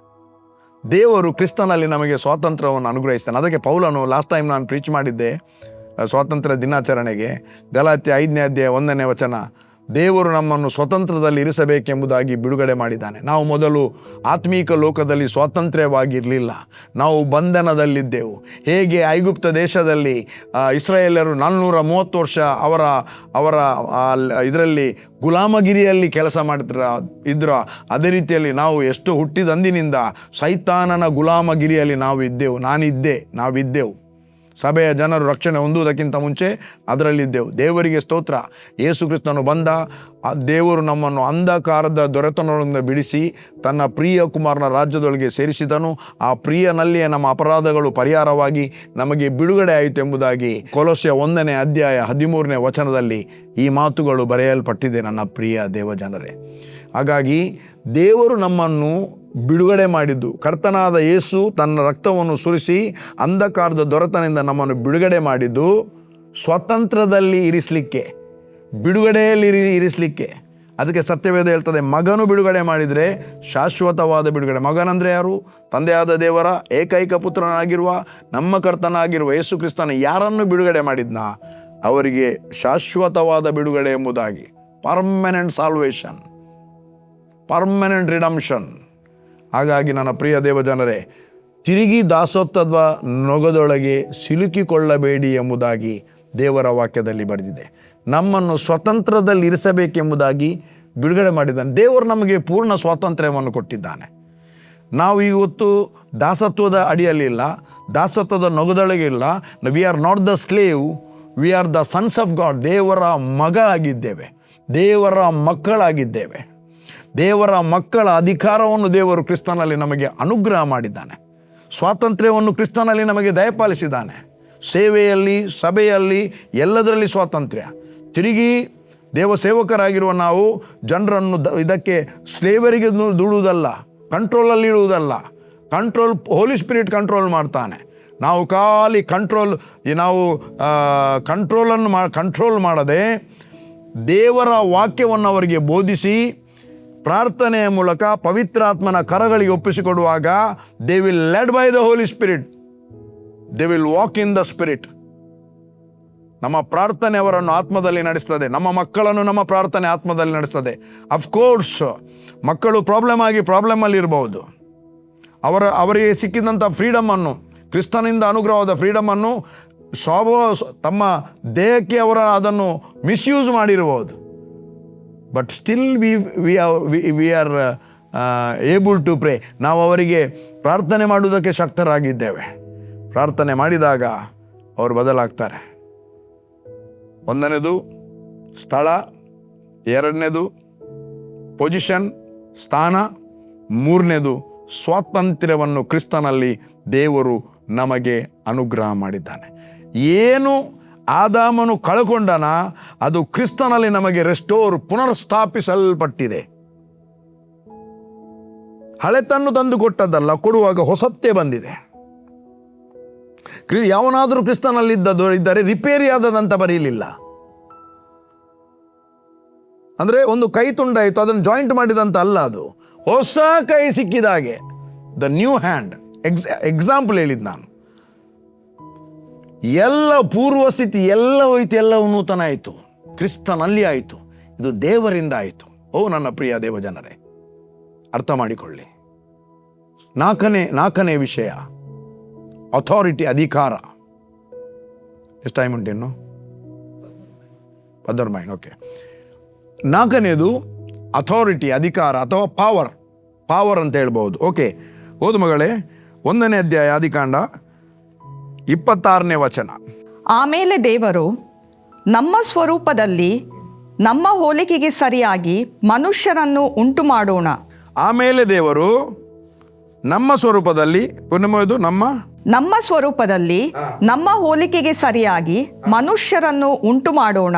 Speaker 1: ದೇವರು ಕ್ರಿಸ್ತನಲ್ಲಿ ನಮಗೆ ಸ್ವಾತಂತ್ರ್ಯವನ್ನು ಅನುಗ್ರಹಿಸ್ತಾನೆ. ಅದಕ್ಕೆ ಪೌಲನು ಲಾಸ್ಟ್ ಟೈಮ್ ನಾನು ಪ್ರೀಚ್ ಮಾಡಿದ್ದೆ ಸ್ವಾತಂತ್ರ್ಯ ದಿನಾಚರಣೆಗೆ, ಗಲಾತ್ಯ 5ನೇ ಅಧ್ಯಾಯ 1ನೇ ವಚನ, ದೇವರು ನಮ್ಮನ್ನು ಸ್ವತಂತ್ರದಲ್ಲಿ ಇರಿಸಬೇಕೆಂಬುದಾಗಿ ಬಿಡುಗಡೆ ಮಾಡಿದ್ದಾನೆ. ನಾವು ಮೊದಲು ಆತ್ಮೀಕ ಲೋಕದಲ್ಲಿ ಸ್ವಾತಂತ್ರ್ಯವಾಗಿರಲಿಲ್ಲ, ನಾವು ಬಂಧನದಲ್ಲಿದ್ದೆವು. ಹೇಗೆ ಐಗುಪ್ತ ದೇಶದಲ್ಲಿ ಇಸ್ರಾಯೇಲರು 430 ವರ್ಷ ಅವರ ಇದರಲ್ಲಿ ಗುಲಾಮಗಿರಿಯಲ್ಲಿ ಕೆಲಸ ಇದ್ರ ಅದೇ ರೀತಿಯಲ್ಲಿ ನಾವು ಎಷ್ಟು ಹುಟ್ಟಿದಂದಿನಿಂದ ಸೈತಾನನ ಗುಲಾಮಗಿರಿಯಲ್ಲಿ ನಾವಿದ್ದೆವು. ಸಭೆಯ ಜನರು ರಕ್ಷಣೆ ಹೊಂದುವುದಕ್ಕಿಂತ ಮುಂಚೆ ಅದರಲ್ಲಿದ್ದೆವು. ದೇವರಿಗೆ ಸ್ತೋತ್ರ. ಯೇಸು ಕ್ರಿಸ್ತನು ಬಂದ, ದೇವರು ನಮ್ಮನ್ನು ಅಂಧಕಾರದ ದೊರೆತನದಿಂದ ಬಿಡಿಸಿ ತನ್ನ ಪ್ರಿಯ ಕುಮಾರನ ರಾಜ್ಯದೊಳಗೆ ಸೇರಿಸಿದನು. ಆ ಪ್ರಿಯನಲ್ಲಿಯೇ ನಮ್ಮ ಅಪರಾಧಗಳು ಪರಿಹಾರವಾಗಿ ನಮಗೆ ಬಿಡುಗಡೆ ಆಯಿತು ಎಂಬುದಾಗಿ ಕೊಲೊಸ್ಸೆ 1ನೇ ಅಧ್ಯಾಯ 13ನೇ ವಚನದಲ್ಲಿ ಈ ಮಾತುಗಳು ಬರೆಯಲ್ಪಟ್ಟಿದೆ. ನನ್ನ ಪ್ರಿಯ ದೇವಜನರೇ, ಹಾಗಾಗಿ ದೇವರು ನಮ್ಮನ್ನು ಬಿಡುಗಡೆ ಮಾಡಿದ್ದು. ಕರ್ತನಾದ ಯೇಸು ತನ್ನ ರಕ್ತವನ್ನು ಸುರಿಸಿ ಅಂಧಕಾರದ ದೊರೆತನದಿಂದ ನಮ್ಮನ್ನು ಬಿಡುಗಡೆ ಮಾಡಿದ್ದು ಸ್ವತಂತ್ರದಲ್ಲಿ ಇರಿಸಲಿಕ್ಕೆ, ಬಿಡುಗಡೆಯಲ್ಲಿ ಇರಿಸಲಿಕ್ಕೆ. ಅದಕ್ಕೆ ಸತ್ಯವೇದ ಹೇಳ್ತದೆ, ಮಗನು ಬಿಡುಗಡೆ ಮಾಡಿದರೆ ಶಾಶ್ವತವಾದ ಬಿಡುಗಡೆ. ಮಗನಂದರೆ ಯಾರು? ತಂದೆಯಾದ ದೇವರ ಏಕೈಕ ಪುತ್ರನಾಗಿರುವ ನಮ್ಮ ಕರ್ತನಾಗಿರುವ ಯೇಸು ಕ್ರಿಸ್ತನ ಯಾರನ್ನು ಬಿಡುಗಡೆ ಮಾಡಿದ್ನ ಅವರಿಗೆ ಶಾಶ್ವತವಾದ ಬಿಡುಗಡೆ ಎಂಬುದಾಗಿ. Permanent salvation, permanent redemption. ಹಾಗಾಗಿ ನನ್ನ ಪ್ರಿಯ ದೇವಜನರೇ, ತಿರುಗಿ ದಾಸತ್ವದ ನೊಗದೊಳಗೆ ಸಿಲುಕಿಕೊಳ್ಳಬೇಡಿ ಎಂಬುದಾಗಿ ದೇವರ ವಾಕ್ಯದಲ್ಲಿ ಬರೆದಿದೆ. ನಮ್ಮನ್ನು ಸ್ವತಂತ್ರದಲ್ಲಿ ಇರಿಸಬೇಕೆಂಬುದಾಗಿ ಬಿಡುಗಡೆ ಮಾಡಿದ್ದಾನೆ. ದೇವರು ನಮಗೆ ಪೂರ್ಣ ಸ್ವಾತಂತ್ರ್ಯವನ್ನು ಕೊಟ್ಟಿದ್ದಾನೆ. ನಾವು ಇವತ್ತು ದಾಸತ್ವದ ಅಡಿಯಲ್ಲಿಲ್ಲ, ದಾಸತ್ವದ ನೊಗದೊಳಗಿಲ್ಲ. We are not the slave, we are the sons of God. ದೇವರ ಮಗ ಆಗಿದ್ದೇವೆ, ದೇವರ ಮಕ್ಕಳಾಗಿದ್ದೇವೆ. ದೇವರ ಮಕ್ಕಳ ಅಧಿಕಾರವನ್ನು ದೇವರು ಕ್ರಿಸ್ತನಲ್ಲಿ ನಮಗೆ ಅನುಗ್ರಹ ಮಾಡಿದ್ದಾನೆ. ಸ್ವಾತಂತ್ರ್ಯವನ್ನು ಕ್ರಿಸ್ತನಲ್ಲಿ ನಮಗೆ ದಯಪಾಲಿಸಿದ್ದಾನೆ. ಸೇವೆಯಲ್ಲಿ, ಸಭೆಯಲ್ಲಿ, ಎಲ್ಲದರಲ್ಲಿ ಸ್ವಾತಂತ್ರ್ಯ. ತಿರುಗಿ ದೇವ ಸೇವಕರಾಗಿರುವ ನಾವು ಜನರನ್ನು ಇದಕ್ಕೆ ಸ್ಲೇವರಿಗೆ ದುಡುವುದಲ್ಲ, ಕಂಟ್ರೋಲಲ್ಲಿ ಇಡುವುದಲ್ಲ. ಕಂಟ್ರೋಲ್ ಹೋಲಿ ಸ್ಪಿರಿಟ್ ಕಂಟ್ರೋಲ್ ಮಾಡ್ತಾನೆ. ನಾವು ಖಾಲಿ ನಾವು ಕಂಟ್ರೋಲ್ ಮಾಡದೆ ದೇವರ ವಾಕ್ಯವನ್ನು ಅವರಿಗೆ ಬೋಧಿಸಿ ಪ್ರಾರ್ಥನೆಯ ಮೂಲಕ ಪವಿತ್ರಾತ್ಮನ ಕರಗಳಿಗೆ ಒಪ್ಪಿಸಿಕೊಡುವಾಗ they will led by the holy spirit, they will walk in the spirit. ನಮ್ಮ ಪ್ರಾರ್ಥನೆ ಅವರನ್ನು ಆತ್ಮದಲ್ಲಿ ನಡೆಸ್ತದೆ. ನಮ್ಮ ಮಕ್ಕಳನ್ನು ನಮ್ಮ ಪ್ರಾರ್ಥನೆ ಆತ್ಮದಲ್ಲಿ ನಡೆಸ್ತದೆ. ಅಫ್ಕೋರ್ಸ್ ಮಕ್ಕಳು ಪ್ರಾಬ್ಲಮಲ್ಲಿ ಇರಬಹುದು. ಅವರಿಗೆ ಸಿಕ್ಕಿದಂಥ ಫ್ರೀಡಮನ್ನು, ಕ್ರಿಸ್ತನಿಂದ ಅನುಗ್ರಹವಾದ ಫ್ರೀಡಮನ್ನು ತಮ್ಮ ದೇಹಕ್ಕೆ ಅದನ್ನು ಮಿಸ್ಯೂಸ್ ಮಾಡಿರಬಹುದು. But still we are able to pray. ನಾವು ಅವರಿಗೆ ಪ್ರಾರ್ಥನೆ ಮಾಡುವುದಕ್ಕೆ ಶಕ್ತರಾಗಿದ್ದೇವೆ. ಪ್ರಾರ್ಥನೆ ಮಾಡಿದಾಗ ಅವರು ಬದಲಾಗ್ತಾರೆ. ಒಂದನೇದು ಸ್ಥಳ, ಎರಡನೇದು ಪೊಸಿಷನ್, ಸ್ಥಾನ, ಮೂರನೇದು ಸ್ವಾತಂತ್ರ್ಯವನ್ನು ಕ್ರಿಸ್ತನಲ್ಲಿ ದೇವರು ನಮಗೆ ಅನುಗ್ರಹ ಮಾಡಿದ್ದಾನೆ. ಏನು ಆದಾಮನು ಕಳ್ಕೊಂಡನ ಅದು ಕ್ರಿಸ್ತನಲ್ಲಿ ನಮಗೆ ಪುನರ್ಸ್ಥಾಪಿಸಲ್ಪಟ್ಟಿದೆ. ಹಳೆತನ್ನು ತಂದು ಕೊಟ್ಟದ್ದಲ್ಲ, ಕೊಡುವಾಗ ಹೊಸತ್ತೇ ಬಂದಿದೆ. ಯಾವನಾದರೂ ಕ್ರಿಸ್ತನಲ್ಲಿ ಇದ್ದರೆ ರಿಪೇರಿ ಆದದಂತ ಬರೀಲಿಲ್ಲ. ಅಂದರೆ ಒಂದು ಕೈ ತುಂಡಾಯಿತು, ಅದನ್ನು ಜಾಯಿಂಟ್ ಮಾಡಿದಂತ ಅಲ್ಲ, ಅದು ಹೊಸ ಕೈ ಸಿಕ್ಕಿದಾಗೆ. The new hand. ಎಕ್ಸಾಂಪಲ್ ಹೇಳಿದ್ದು ನಾನು. ಎಲ್ಲ ಪೂರ್ವಸ್ಥಿತಿ ಎಲ್ಲ ಹೋಯ್ತು, ಎಲ್ಲವೂ ನೂತನ ಆಯಿತು, ಕ್ರಿಸ್ತನಲ್ಲಿ ಆಯಿತು. ಇದು ದೇವರಿಂದ ಆಯಿತು. ಓ ನನ್ನ ಪ್ರಿಯ ದೇವಜನರೇ, ಅರ್ಥ ಮಾಡಿಕೊಳ್ಳಿ. ನಾಲ್ಕನೇ ವಿಷಯ ಅಥಾರಿಟಿ, ಅಧಿಕಾರ. ಎಷ್ಟು ಟೈಮ್ ಉಂಟೇನು? 15. ಓಕೆ. ನಾಲ್ಕನೇದು ಅಥಾರಿಟಿ, ಅಧಿಕಾರ ಅಥವಾ ಪಾವರ್ ಅಂತ ಹೇಳ್ಬೋದು. ಓಕೆ, ಓದು ಮಗಳೇ. 1ನೇ ಅಧ್ಯಾಯ ಆದಿಕಾಂಡ 26ನೇ ವಚನ.
Speaker 2: ಆಮೇಲೆ ದೇವರು ನಮ್ಮ ಸ್ವರೂಪದಲ್ಲಿ ನಮ್ಮ ಹೋಲಿಕೆಗೆ ಸರಿಯಾಗಿ ಮನುಷ್ಯರನ್ನು ಉಂಟು ಮಾಡೋಣ.
Speaker 1: ಆಮೇಲೆ ದೇವರು ನಮ್ಮ ಸ್ವರೂಪದಲ್ಲಿ, ನಮ್ಮ ಸ್ವರೂಪದಲ್ಲಿ
Speaker 2: ನಮ್ಮ ಹೋಲಿಕೆಗೆ ಸರಿಯಾಗಿ ಮನುಷ್ಯರನ್ನು ಉಂಟು ಮಾಡೋಣ.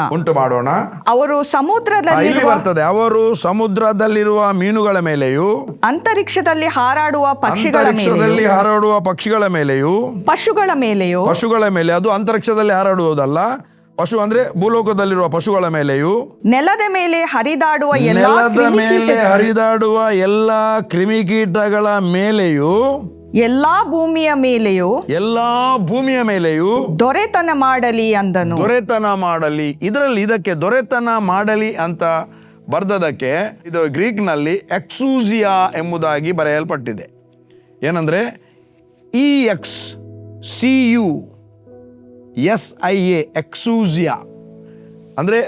Speaker 2: ಅವರು
Speaker 1: ಸಮುದ್ರದಲ್ಲಿರುವ ಮೀನುಗಳ ಮೇಲೆಯೂ,
Speaker 2: ಅಂತರಿಕ್ಷದಲ್ಲಿ ಹಾರಾಡುವ ಪಕ್ಷಿಗಳ ಮೇಲೆಯೂ, ಪಶುಗಳ ಮೇಲೆ, ಅದು ಅಂತರಿಕ್ಷದಲ್ಲಿ ಹಾರಾಡುವುದಲ್ಲ, ಪಶು ಅಂದ್ರೆ ಭೂಲೋಕದಲ್ಲಿರುವ ಪಶುಗಳ ಮೇಲೆಯೂ, ನೆಲದ ಮೇಲೆ ಹರಿದಾಡುವ ಎಲ್ಲ ಕ್ರಿಮಿಕೀಟಗಳ ಮೇಲೆಯೂ, ಎಲ್ಲಾ ಭೂಮಿಯ ಮೇಲೆಯೂ ದೊರೆತನ ಮಾಡಲಿ. ಇದಕ್ಕೆ ದೊರೆತನ ಮಾಡಲಿ ಅಂತ ಬರ್ದದಕ್ಕೆ ಇದು ಗ್ರೀಕ್ನಲ್ಲಿ ಎಕ್ಸೂಸಿಯಾ ಎಂಬುದಾಗಿ ಬರೆಯಲ್ಪಟ್ಟಿದೆ. ಏನಂದ್ರೆ EXCUSIA, ಎಕ್ಸೂಸಿಯಾ ಅಂದರೆ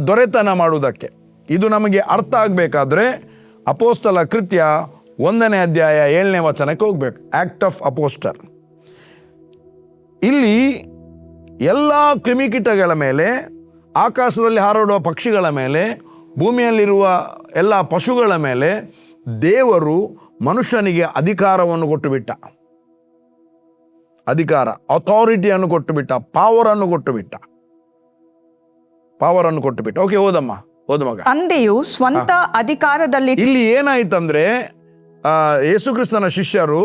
Speaker 2: ದೊರೆತನ ಮಾಡುವುದಕ್ಕೆ. ಇದು ನಮಗೆ ಅರ್ಥ ಆಗಬೇಕಾದ್ರೆ ಅಪೋಸ್ತಲ ಕೃತ್ಯ 1ನೇ ಅಧ್ಯಾಯ 7ನೇ ವಚನಕ್ಕೆ ಹೋಗ್ಬೇಕು. Act of apostle. ಇಲ್ಲಿ ಎಲ್ಲ ಕ್ರಿಮಿಕೀಟಗಳ ಮೇಲೆ, ಆಕಾಶದಲ್ಲಿ ಹಾರಾಡುವ ಪಕ್ಷಿಗಳ ಮೇಲೆ, ಭೂಮಿಯಲ್ಲಿರುವ ಎಲ್ಲ ಪಶುಗಳ ಮೇಲೆ ದೇವರು ಮನುಷ್ಯನಿಗೆ ಅಧಿಕಾರವನ್ನು ಕೊಟ್ಟು ಬಿಟ್ಟ. ಅಥಾರಿಟಿಯನ್ನು ಕೊಟ್ಟು ಬಿಟ್ಟ, ಪಾವರನ್ನು ಕೊಟ್ಟು ಬಿಟ್ಟ. ಓಕೆ, ಓದು ಮಗ. ತಂದೆಯು ಸ್ವಂತ ಅಧಿಕಾರದಲ್ಲಿ.
Speaker 1: ಇಲ್ಲಿ ಏನಾಯ್ತಂದ್ರೆ
Speaker 2: ಯೇಸು ಕ್ರಿಸ್ತನ ಶಿಷ್ಯರು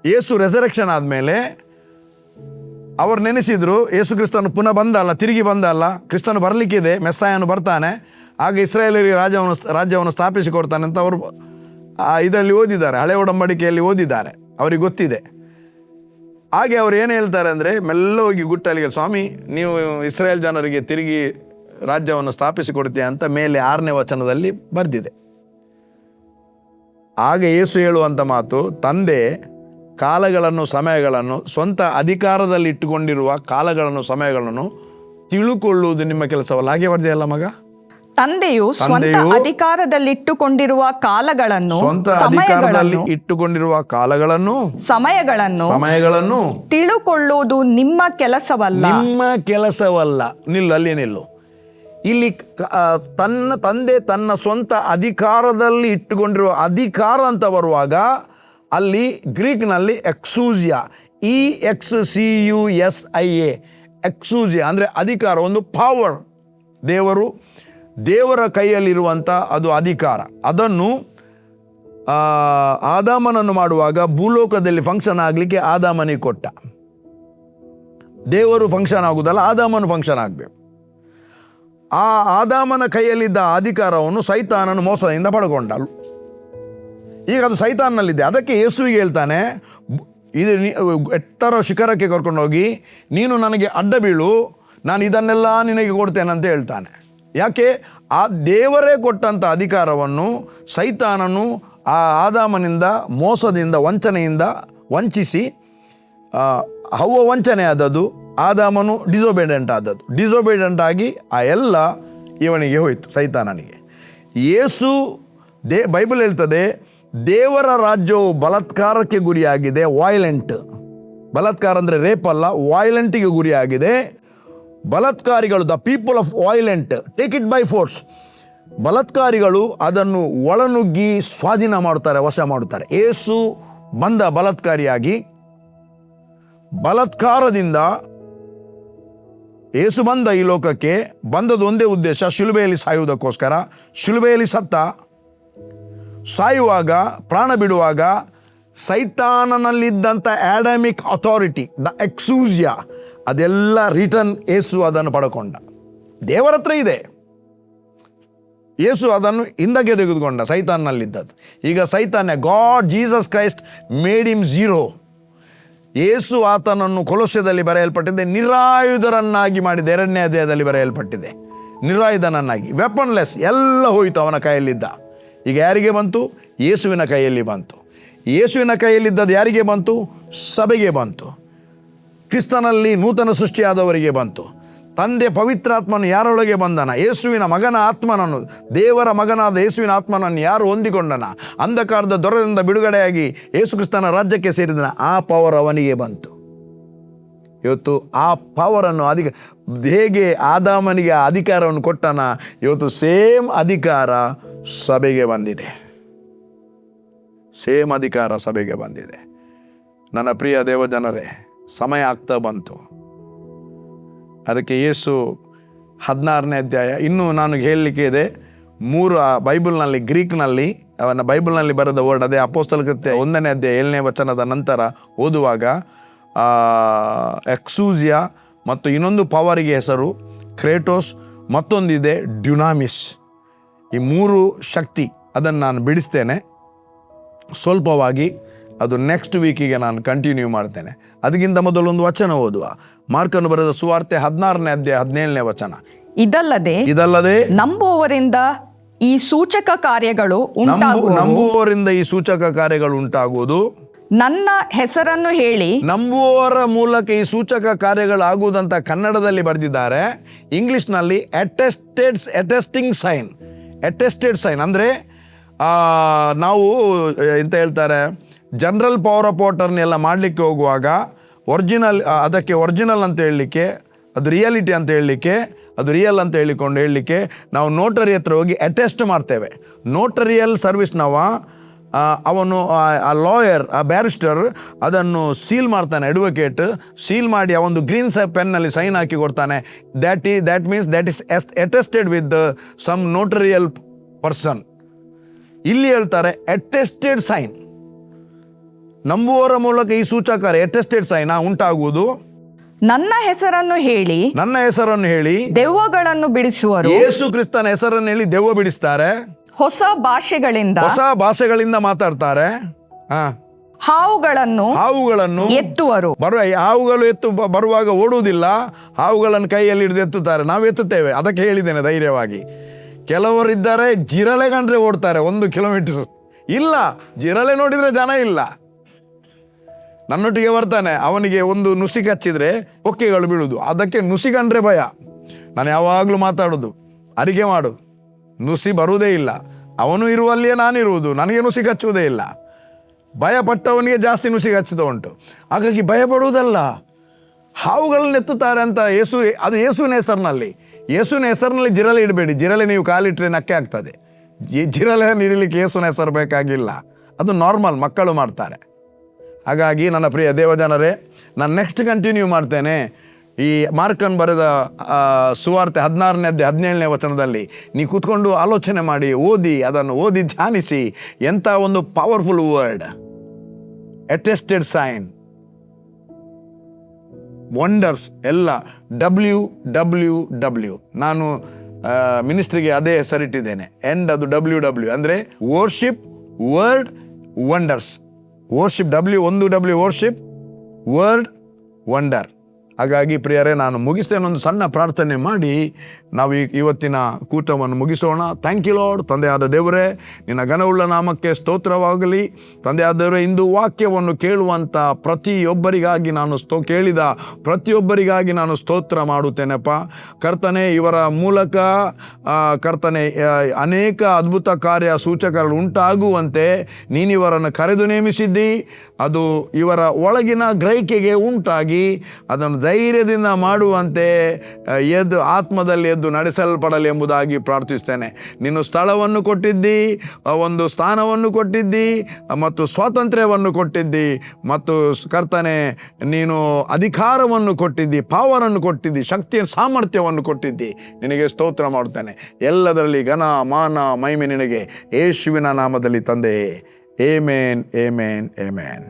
Speaker 2: ಯೇಸು ರೆಸರೆಕ್ಷನ್ ಆದಮೇಲೆ ಅವ್ರು ನೆನೆಸಿದ್ರು, ಯೇಸು ಕ್ರಿಸ್ತನು ಪುನಃ ಬಂದಲ್ಲ, ತಿರುಗಿ ಬಂದಲ್ಲ, ಕ್ರಿಸ್ತನು ಬರಲಿಕ್ಕಿದೆ, ಮೆಸ್ಸಾಯನು ಬರ್ತಾನೆ, ಆಗ ಇಸ್ರಾಯೇಲರಿಗೆ ರಾಜ್ಯವನ್ನು ಸ್ಥಾಪಿಸಿಕೊಡ್ತಾನೆ ಅಂತ ಅವರು ಇದರಲ್ಲಿ ಓದಿದ್ದಾರೆ, ಹಳೆ ಒಡಂಬಡಿಕೆಯಲ್ಲಿ ಓದಿದ್ದಾರೆ, ಅವ್ರಿಗೆ ಗೊತ್ತಿದೆ. ಹಾಗೆ ಅವ್ರು ಏನು ಹೇಳ್ತಾರೆ ಅಂದರೆ, ಮೆಲ್ಲ ಹೋಗಿ ಗುಟ್ಟಲಿಗೆ, ಸ್ವಾಮಿ ನೀವು ಇಸ್ರಾಯೇಲ್ ಜನರಿಗೆ ತಿರುಗಿ ರಾಜ್ಯವನ್ನು ಸ್ಥಾಪಿಸಿಕೊಡ್ತೀಯ ಅಂತ ಮೇಲೆ 6ನೇ ವಚನದಲ್ಲಿ ಬರೆದಿದೆ. ಆಗ ಯೇಸು ಹೇಳುವಂಥ ಮಾತು, ತಂದೆ ಕಾಲಗಳನ್ನು ಸಮಯಗಳನ್ನು ಸ್ವಂತ ಅಧಿಕಾರದಲ್ಲಿ ಇಟ್ಟುಕೊಂಡಿರುವ ಕಾಲಗಳನ್ನು ಸಮಯಗಳನ್ನು ತಿಳುಕೊಳ್ಳುವುದು ನಿಮ್ಮ ಕೆಲಸವಲ್ಲ. ಹಾಗೆ ಬರ್ದೆಯಲ್ಲ ಮಗ?
Speaker 3: ತಂದೆಯು ಸ್ವಂತ ಅಧಿಕಾರದಲ್ಲಿಟ್ಟುಕೊಂಡಿರುವ ಕಾಲಗಳನ್ನು,
Speaker 2: ಸ್ವಂತ ಅಧಿಕಾರದಲ್ಲಿ ಇಟ್ಟುಕೊಂಡಿರುವ ಕಾಲಗಳನ್ನು ಸಮಯಗಳನ್ನು
Speaker 3: ತಿಳುಕೊಳ್ಳುವುದು ನಿಮ್ಮ
Speaker 2: ಕೆಲಸವಲ್ಲ. ಅಲ್ಲಿ ನಿಲ್ಲು. ಇಲ್ಲಿ ತಂದೆ ತನ್ನ ಸ್ವಂತ ಅಧಿಕಾರದಲ್ಲಿ ಇಟ್ಟುಕೊಂಡಿರುವ ಅಧಿಕಾರ ಅಂತ ಬರುವಾಗ ಅಲ್ಲಿ ಗ್ರೀಕ್ನಲ್ಲಿ ಎಕ್ಸೂಸಿಯಾ, EXCUSIA, ಎಕ್ಸೂಸಿಯಾ ಅಂದರೆ ಅಧಿಕಾರ, ಒಂದು ಪವರ್. ದೇವರ ಕೈಯಲ್ಲಿರುವಂಥ ಅದು ಅಧಿಕಾರ. ಅದನ್ನು ಆದಾಮನನ್ನು ಮಾಡುವಾಗ ಭೂಲೋಕದಲ್ಲಿ ಫಂಕ್ಷನ್ ಆಗಲಿಕ್ಕೆ ಆದಾಮನಿಗೆ ಕೊಟ್ಟ. ದೇವರು ಫಂಕ್ಷನ್ ಆಗುವುದಲ್ಲ, ಆದಾಮನು ಫಂಕ್ಷನ್ ಆಗಬೇಕು. ಆ ಆದಾಮನ ಕೈಯಲ್ಲಿದ್ದ ಅಧಿಕಾರವನ್ನು ಸೈತಾನನು ಮೋಸದಿಂದ ಪಡ್ಕೊಂಡ. ಈಗ ಅದು ಸೈತಾನಲ್ಲಿದೆ. ಅದಕ್ಕೆ ಯೇಸುವಿಗೆ ಹೇಳ್ತಾನೆ, ಇದು ಎತ್ತರ ಶಿಖರಕ್ಕೆ ಕರ್ಕೊಂಡೋಗಿ ನೀನು ನನಗೆ ಅಡ್ಡ ಬೀಳು, ನಾನು ಇದನ್ನೆಲ್ಲ ನಿನಗೆ ಕೊಡ್ತೇನೆ ಅಂತ ಹೇಳ್ತಾನೆ. ಯಾಕೆ? ಆ ದೇವರೇ ಕೊಟ್ಟಂಥ ಅಧಿಕಾರವನ್ನು ಸೈತಾನನು ಆ ಆದಾಮನಿಂದ ಮೋಸದಿಂದ ವಂಚನೆಯಿಂದ ವಂಚಿಸಿ, ಹವ್ವ ವಂಚನೆ ಆದದ್ದು, ಆದಾಮನು ಡಿಸೊಬೇಡೆಂಟ್ ಆಗಿ ಆ ಎಲ್ಲ ಇವನಿಗೆ ಹೋಯಿತು, ಸೈತಾನನಿಗೆ. ಯೇಸು ಬೈಬಲ್ ಹೇಳ್ತದೆ, ದೇವರ ರಾಜ್ಯವು ಬಲಾತ್ಕಾರಕ್ಕೆ ಗುರಿಯಾಗಿದೆ, ವಾಯ್ಲೆಂಟ್. ಬಲಾತ್ಕಾರ ಅಂದರೆ ರೇಪ್ ಅಲ್ಲ, ವಾಯ್ಲೆಂಟಿಗೆ ಗುರಿಯಾಗಿದೆ. ಬಲಾತ್ಕಾರಿಗಳು, the people of violent take it by force. ಬಲಾತ್ಕಾರಿಗಳು ಅದನ್ನು ಒಳನುಗ್ಗಿ ಸ್ವಾಧೀನ ಮಾಡುತ್ತಾರೆ, ವಶ ಮಾಡುತ್ತಾರೆ. ಯೇಸು ಬಂದ ಬಲಾತ್ಕಾರಿಯಾಗಿ. ಬಲಾತ್ಕಾರದಿಂದ ಯೇಸು ಬಂದ ಈ ಲೋಕಕ್ಕೆ, ಬಂದದ್ದು ಒಂದೇ ಉದ್ದೇಶ, ಶಿಲುಬೆಯಲ್ಲಿ ಸಾಯುವುದಕ್ಕೋಸ್ಕರ. ಶಿಲುಬೆಯಲ್ಲಿ ಸಾಯುವಾಗ, ಪ್ರಾಣ ಬಿಡುವಾಗ ಸೈತಾನನಲ್ಲಿದ್ದಂಥ ಆಡಮಿಕ್ ಅಥಾರಿಟಿ, ದ ಎಕ್ಸೂಸಿಯಾ, ಅದೆಲ್ಲ ರಿಟರ್ನ್ ಯೇಸು ಅದನ್ನು ಪಡ್ಕೊಂಡ. ದೇವರ ಹತ್ರ ಇದೆ, ಯೇಸು ಅದನ್ನು ಹಿಂದಕ್ಕೆ ತೆಗೆದುಕೊಂಡ, ಸೈತಾನಲ್ಲಿದ್ದದ್ದು. ಈಗ God Jesus Christ made him zero. ಯೇಸು ಆತನನ್ನು ಕೊಲೊಸ್ಯದಲ್ಲಿ ಬರೆಯಲ್ಪಟ್ಟಿದೆ, ನಿರಾಯುಧರನ್ನಾಗಿ ಮಾಡಿದೆ. 2ನೇ ಅಧ್ಯಾಯದಲ್ಲಿ ಬರೆಯಲ್ಪಟ್ಟಿದೆ, ನಿರಾಯುಧನನ್ನಾಗಿ. ವೆಪನ್ಲೆಸ್, ಎಲ್ಲ ಹೋಯಿತು ಅವನ ಕೈಯಲ್ಲಿದ್ದ. ಈಗ ಯಾರಿಗೆ ಬಂತು? ಯೇಸುವಿನ ಕೈಯಲ್ಲಿ ಬಂತು. ಯೇಸುವಿನ ಕೈಯಲ್ಲಿದ್ದದ್ದು ಯಾರಿಗೆ ಬಂತು? ಸಭೆಗೆ ಬಂತು. ಕ್ರಿಸ್ತನಲ್ಲಿ ನೂತನ ಸೃಷ್ಟಿಯಾದವರಿಗೆ ಬಂತು. ತಂದೆ ಪವಿತ್ರಾತ್ಮನು ಯಾರೊಳಗೆ ಬಂದನ? ಯೇಸುವಿನ ಮಗನ ಆತ್ಮನನ್ನು, ದೇವರ ಮಗನಾದ ಯೇಸುವಿನ ಆತ್ಮನನ್ನು ಯಾರು ಹೊಂದಿಕೊಂಡನ? ಅಂಧಕಾರದ ದೊರೆಯಿಂದ ಬಿಡುಗಡೆಯಾಗಿ ಯೇಸು ಕ್ರಿಸ್ತನ ರಾಜ್ಯಕ್ಕೆ ಸೇರಿದನ. ಆ ಪವರ್ ಅವನಿಗೆ ಬಂತು. ಇವತ್ತು ಆ ಪವರನ್ನು ಹೇಗೆ ಆದಾಮನಿಗೆ ಅಧಿಕಾರವನ್ನು ಕೊಟ್ಟನ, ಇವತ್ತು ಸೇಮ್ ಅಧಿಕಾರ ಸಭೆಗೆ ಬಂದಿದೆ. ಸೇಮ್ ಅಧಿಕಾರ ಸಭೆಗೆ ಬಂದಿದೆ. ನನ್ನ ಪ್ರಿಯ ದೇವಜನರೇ, ಸಮಯ ಆಗ್ತಾ ಬಂತು. ಅದಕ್ಕೆ ಯೇಸು 16ನೇ ಅಧ್ಯಾಯ, ಇನ್ನೂ ನಾನು ಹೇಳಲಿಕ್ಕೆ ಇದೆ. 3 ಬೈಬಲ್ನಲ್ಲಿ, ಗ್ರೀಕ್ನಲ್ಲಿ, ಬೈಬಲ್ನಲ್ಲಿ ಬರೆದ ವರ್ಡ್ ಅದೇ. ಅಪೊಸ್ತಲ ಕೃತ್ಯ 1ನೇ ಅಧ್ಯಾಯ 7ನೇ ವಚನದ ನಂತರ ಓದುವಾಗ ಎಕ್ಸೂಸಿಯಾ ಮತ್ತು ಇನ್ನೊಂದು ಪವರಿಗೆ ಹೆಸರು ಕ್ರೇಟೋಸ್, ಮತ್ತೊಂದಿದೆ ಡ್ಯುನಾಮಿಸ್. ಈ 3 ಶಕ್ತಿ, ಅದನ್ನು ನಾನು ಬಿಡಿಸ್ತೇನೆ ಸ್ವಲ್ಪವಾಗಿ. ಅದು ನೆಕ್ಸ್ಟ್ ವೀಕಿಗೆ ನಾನು ಕಂಟಿನ್ಯೂ ಮಾಡ್ತೇನೆ. ಅದಕ್ಕಿಂತ ಮೊದಲು ಒಂದು ವಚನ ಓದುವ. ಮಾರ್ಕನು ಬರೆದ ಸುವಾರ್ತೆ 16ನೇ ಅಧ್ಯಾಯ 17ನೇ ವಚನ.
Speaker 3: ಇದಲ್ಲದೆ ನಂಬುವವರಿಂದ ಈ ಸೂಚಕ ಕಾರ್ಯಗಳು
Speaker 2: ಉಂಟಾಗುವುದು.
Speaker 3: ನನ್ನ ಹೆಸರನ್ನು ಹೇಳಿ
Speaker 2: ನಂಬುವವರ ಮೂಲಕ ಈ ಸೂಚಕ ಕಾರ್ಯಗಳಾಗುವುದಂತ ಕನ್ನಡದಲ್ಲಿ ಬರೆದಿದ್ದಾರೆ. ಇಂಗ್ಲಿಷ್ನಲ್ಲಿ ಅಟೆಸ್ಟಿಂಗ್ ಸೈನ್ ಅಂದರೆ ನಾವು ಎಂತ ಹೇಳ್ತಾರೆ, ಜನರಲ್ ಪವರ್ ಆಫ್ ವಾಟರ್ನೆಲ್ಲ ಮಾಡಲಿಕ್ಕೆ ಹೋಗುವಾಗ ಅದಕ್ಕೆ ಒರಿಜಿನಲ್ ಅಂತ ಹೇಳಲಿಕ್ಕೆ, ಅದು ರಿಯಾಲಿಟಿ ಅಂತ ಹೇಳಲಿಕ್ಕೆ, ಅದು ರಿಯಲ್ ಅಂತ ಹೇಳಲಿಕ್ಕೆ ನಾವು ನೋಟರಿ ಹತ್ರ ಹೋಗಿ ಅಟೆಸ್ಟ್ ಮಾಡ್ತೇವೆ. ನೋಟರಿಯಲ್ ಸರ್ವಿಸ್ನವ ಅವನು, ಆ ಲಾಯರ್, ಆ ಬ್ಯಾರಿಸ್ಟರ್ ಅದನ್ನು ಸೀಲ್ ಮಾಡ್ತಾನೆ, ಅಡ್ವೊಕೇಟ್ ಸೀಲ್ ಮಾಡಿ ಆ ಒಂದು ಗ್ರೀನ್ ಪೆನ್ನಲ್ಲಿ ಸೈನ್ ಹಾಕಿ ಕೊಡ್ತಾನೆ. That means that is attested with some notarial person. ಇಲ್ಲಿ ಹೇಳ್ತಾರೆ ಅಟೆಸ್ಟೆಡ್ ಸೈನ್, ನಂಬುವವರ ಮೂಲಕ ಈ ಸೂಚಕ ಅಟೆಸ್ಟೆಡ್ ಸೈನ್ ಉಂಟಾಗುವುದು.
Speaker 3: ನನ್ನ ಹೆಸರನ್ನು ಹೇಳಿ
Speaker 2: ನನ್ನ ಹೆಸರನ್ನು ಹೇಳಿ
Speaker 3: ದೆವ್ವಗಳನ್ನು ಬಿಡಿಸುವರು,
Speaker 2: ಯೇಸು ಕ್ರಿಸ್ತನ ಹೆಸರನ್ನು ಹೇಳಿ ದೆವ್ವ ಬಿಡಿಸ್ತಾರೆ,
Speaker 3: ಹೊಸ ಭಾಷೆಗಳಿಂದ
Speaker 2: ಹೊಸ ಭಾಷೆಗಳಿಂದ ಮಾತಾಡ್ತಾರೆ,
Speaker 3: ಹಾವುಗಳನ್ನು ಎತ್ತುವರು.
Speaker 2: ಹಾವುಗಳು ಬರುವಾಗ ಓಡುವುದಿಲ್ಲ, ಹಾವುಗಳನ್ನು ಕೈಯಲ್ಲಿ ಹಿಡಿದು ಎತ್ತುತ್ತಾರೆ. ನಾವು ಎತ್ತುತ್ತೇವೆ, ಅದಕ್ಕೆ ಹೇಳಿದ್ದೇನೆ ಧೈರ್ಯವಾಗಿ. ಕೆಲವರಿದ್ದಾರೆ ಜಿರಳೆ ಕಂಡ್ರೆ ಓಡ್ತಾರೆ 1 ಕಿಲೋಮೀಟರ್. ಇಲ್ಲ, ಜಿರಳೆ ನೋಡಿದರೆ ಜನ ಇಲ್ಲ. ನನ್ನೊಟ್ಟಿಗೆ ಬರ್ತಾನೆ, ಅವನಿಗೆ ಒಂದು ನುಸಿ ಕಚ್ಚಿದ್ರೆ ಒಕ್ಕೆಗಳು ಬೀಳುವುದು, ಅದಕ್ಕೆ ನುಸಿ ಕಂಡ್ರೆ ಭಯ. ನಾನು ಯಾವಾಗಲೂ ಮಾತಾಡೋದು, ಅರಿಕೆ ಮಾಡು, ನುಸಿ ಬರುವುದೇ ಇಲ್ಲ, ಅವನು ಇರುವಲ್ಲಿಯೇ ನಾನಿರುವುದು, ನನಗೆ ನುಸಿ ಕಚ್ಚುವುದೇ ಇಲ್ಲ. ಭಯಪಟ್ಟವನಿಗೆ ಜಾಸ್ತಿ ನುಸಿ ಕಚ್ಚಿದ ಉಂಟು. ಹಾಗಾಗಿ ಭಯಪಡುವುದಲ್ಲ, ಹಾವುಗಳನ್ನು ಎತ್ತುತ್ತಾರೆ ಅಂತ ಅದು ಯೇಸುವಿನ ಹೆಸರಿನಲ್ಲಿ. ಯೇಸುವಿನ ಹೆಸರಿನಲ್ಲಿ ಜಿರಳೆ ಇಡಬೇಡಿ. ಜಿರಳೆ ನೀವು ಕಾಲಿಟ್ಟರೆ ನಕ್ಕೆ ಆಗ್ತದೆ. ಜಿರಳೆ ಹಿಡಲಿಕ್ಕೆ ಯೇಸುವಿನ ಹೆಸರು ಬೇಕಾಗಿಲ್ಲ, ಅದು ನಾರ್ಮಲ್, ಮಕ್ಕಳು ಮಾಡ್ತಾರೆ. ಹಾಗಾಗಿ ನನ್ನ ಪ್ರಿಯ ದೇವಜನರೇ, ನಾನು ನೆಕ್ಸ್ಟ್ ಕಂಟಿನ್ಯೂ ಮಾಡ್ತೇನೆ. ಈ ಮಾರ್ಕನ್ ಬರೆದ ಸುವಾರ್ತೆ 16ನೇ ಅಧ್ಯಾಯ 17ನೇ ವಚನದಲ್ಲಿ ನೀವು ಕೂತ್ಕೊಂಡು ಆಲೋಚನೆ ಮಾಡಿ, ಅದನ್ನು ಓದಿ ಧ್ಯಾನಿಸಿ. ಎಂಥ ಒಂದು powerful word, attested sign, wonders ಎಲ್ಲ WWW. ನಾನು ಮಿನಿಸ್ಟ್ರಿಗೆ ಅದೇ ಹೆಸರಿಟ್ಟಿದ್ದೇನೆ, ಅದು WW ಅಂದರೆ worship, word, wonders. Worship W worship, word, wonder. ಹಾಗಾಗಿ ಪ್ರಿಯರೇ, ನಾನು ಮುಗಿಸ್ತೇನೆ. ಒಂದು ಸಣ್ಣ ಪ್ರಾರ್ಥನೆ ಮಾಡಿ ನಾವು ಇವತ್ತಿನ ಕೂಟವನ್ನು ಮುಗಿಸೋಣ. Thank you Lord. ತಂದೆಯಾದ ದೇವರೇ, ನಿನ್ನ ಘನವುಳ್ಳ ನಾಮಕ್ಕೆ ಸ್ತೋತ್ರವಾಗಲಿ. ತಂದೆಯಾದ ದೇವರೇ, ಇಂದು ವಾಕ್ಯವನ್ನು ಕೇಳುವಂಥ ಪ್ರತಿಯೊಬ್ಬರಿಗಾಗಿ ಕೇಳಿದ ಪ್ರತಿಯೊಬ್ಬರಿಗಾಗಿ ನಾನು ಸ್ತೋತ್ರ ಮಾಡುತ್ತೇನೆಪ್ಪ. ಕರ್ತನೆ, ಇವರ ಮೂಲಕ ಕರ್ತನೆ ಅನೇಕ ಅದ್ಭುತ ಕಾರ್ಯ ಸೂಚಕಗಳು ಉಂಟಾಗುವಂತೆ ನೀನಿವರನ್ನು ಕರೆದು ನೇಮಿಸಿದ್ದಿ. ಅದು ಇವರ ಒಳಗಿನ ಗ್ರಹಿಕೆಗೆ ಉಂಟಾಗಿ ಅದನ್ನು ಧೈರ್ಯದಿಂದ ಮಾಡುವಂತೆ ಆತ್ಮದಲ್ಲಿ ಎದ್ದು ನಡೆಸಲ್ಪಡಲಿ ಎಂಬುದಾಗಿ ಪ್ರಾರ್ಥಿಸ್ತೇನೆ. ನೀನು ಸ್ಥಳವನ್ನು ಕೊಟ್ಟಿದ್ದಿ, ಒಂದು ಸ್ಥಾನವನ್ನು ಕೊಟ್ಟಿದ್ದಿ, ಮತ್ತು ಸ್ವಾತಂತ್ರ್ಯವನ್ನು ಕೊಟ್ಟಿದ್ದಿ, ಮತ್ತು ಕರ್ತನೆ ನೀನು ಅಧಿಕಾರವನ್ನು ಕೊಟ್ಟಿದ್ದಿ, ಪವರನ್ನು ಕೊಟ್ಟಿದ್ದಿ, ಶಕ್ತಿಯ ಸಾಮರ್ಥ್ಯವನ್ನು ಕೊಟ್ಟಿದ್ದಿ. ನಿನಗೆ ಸ್ತೋತ್ರ ಮಾಡುತ್ತೇನೆ. ಎಲ್ಲದರಲ್ಲಿ ಘನ ಮಾನ ಮಹಿಮೆ ನಿನಗೆ, ಯೇಸುವಿನ ನಾಮದಲ್ಲಿ ತಂದೆಯೇ. Amen, amen, amen.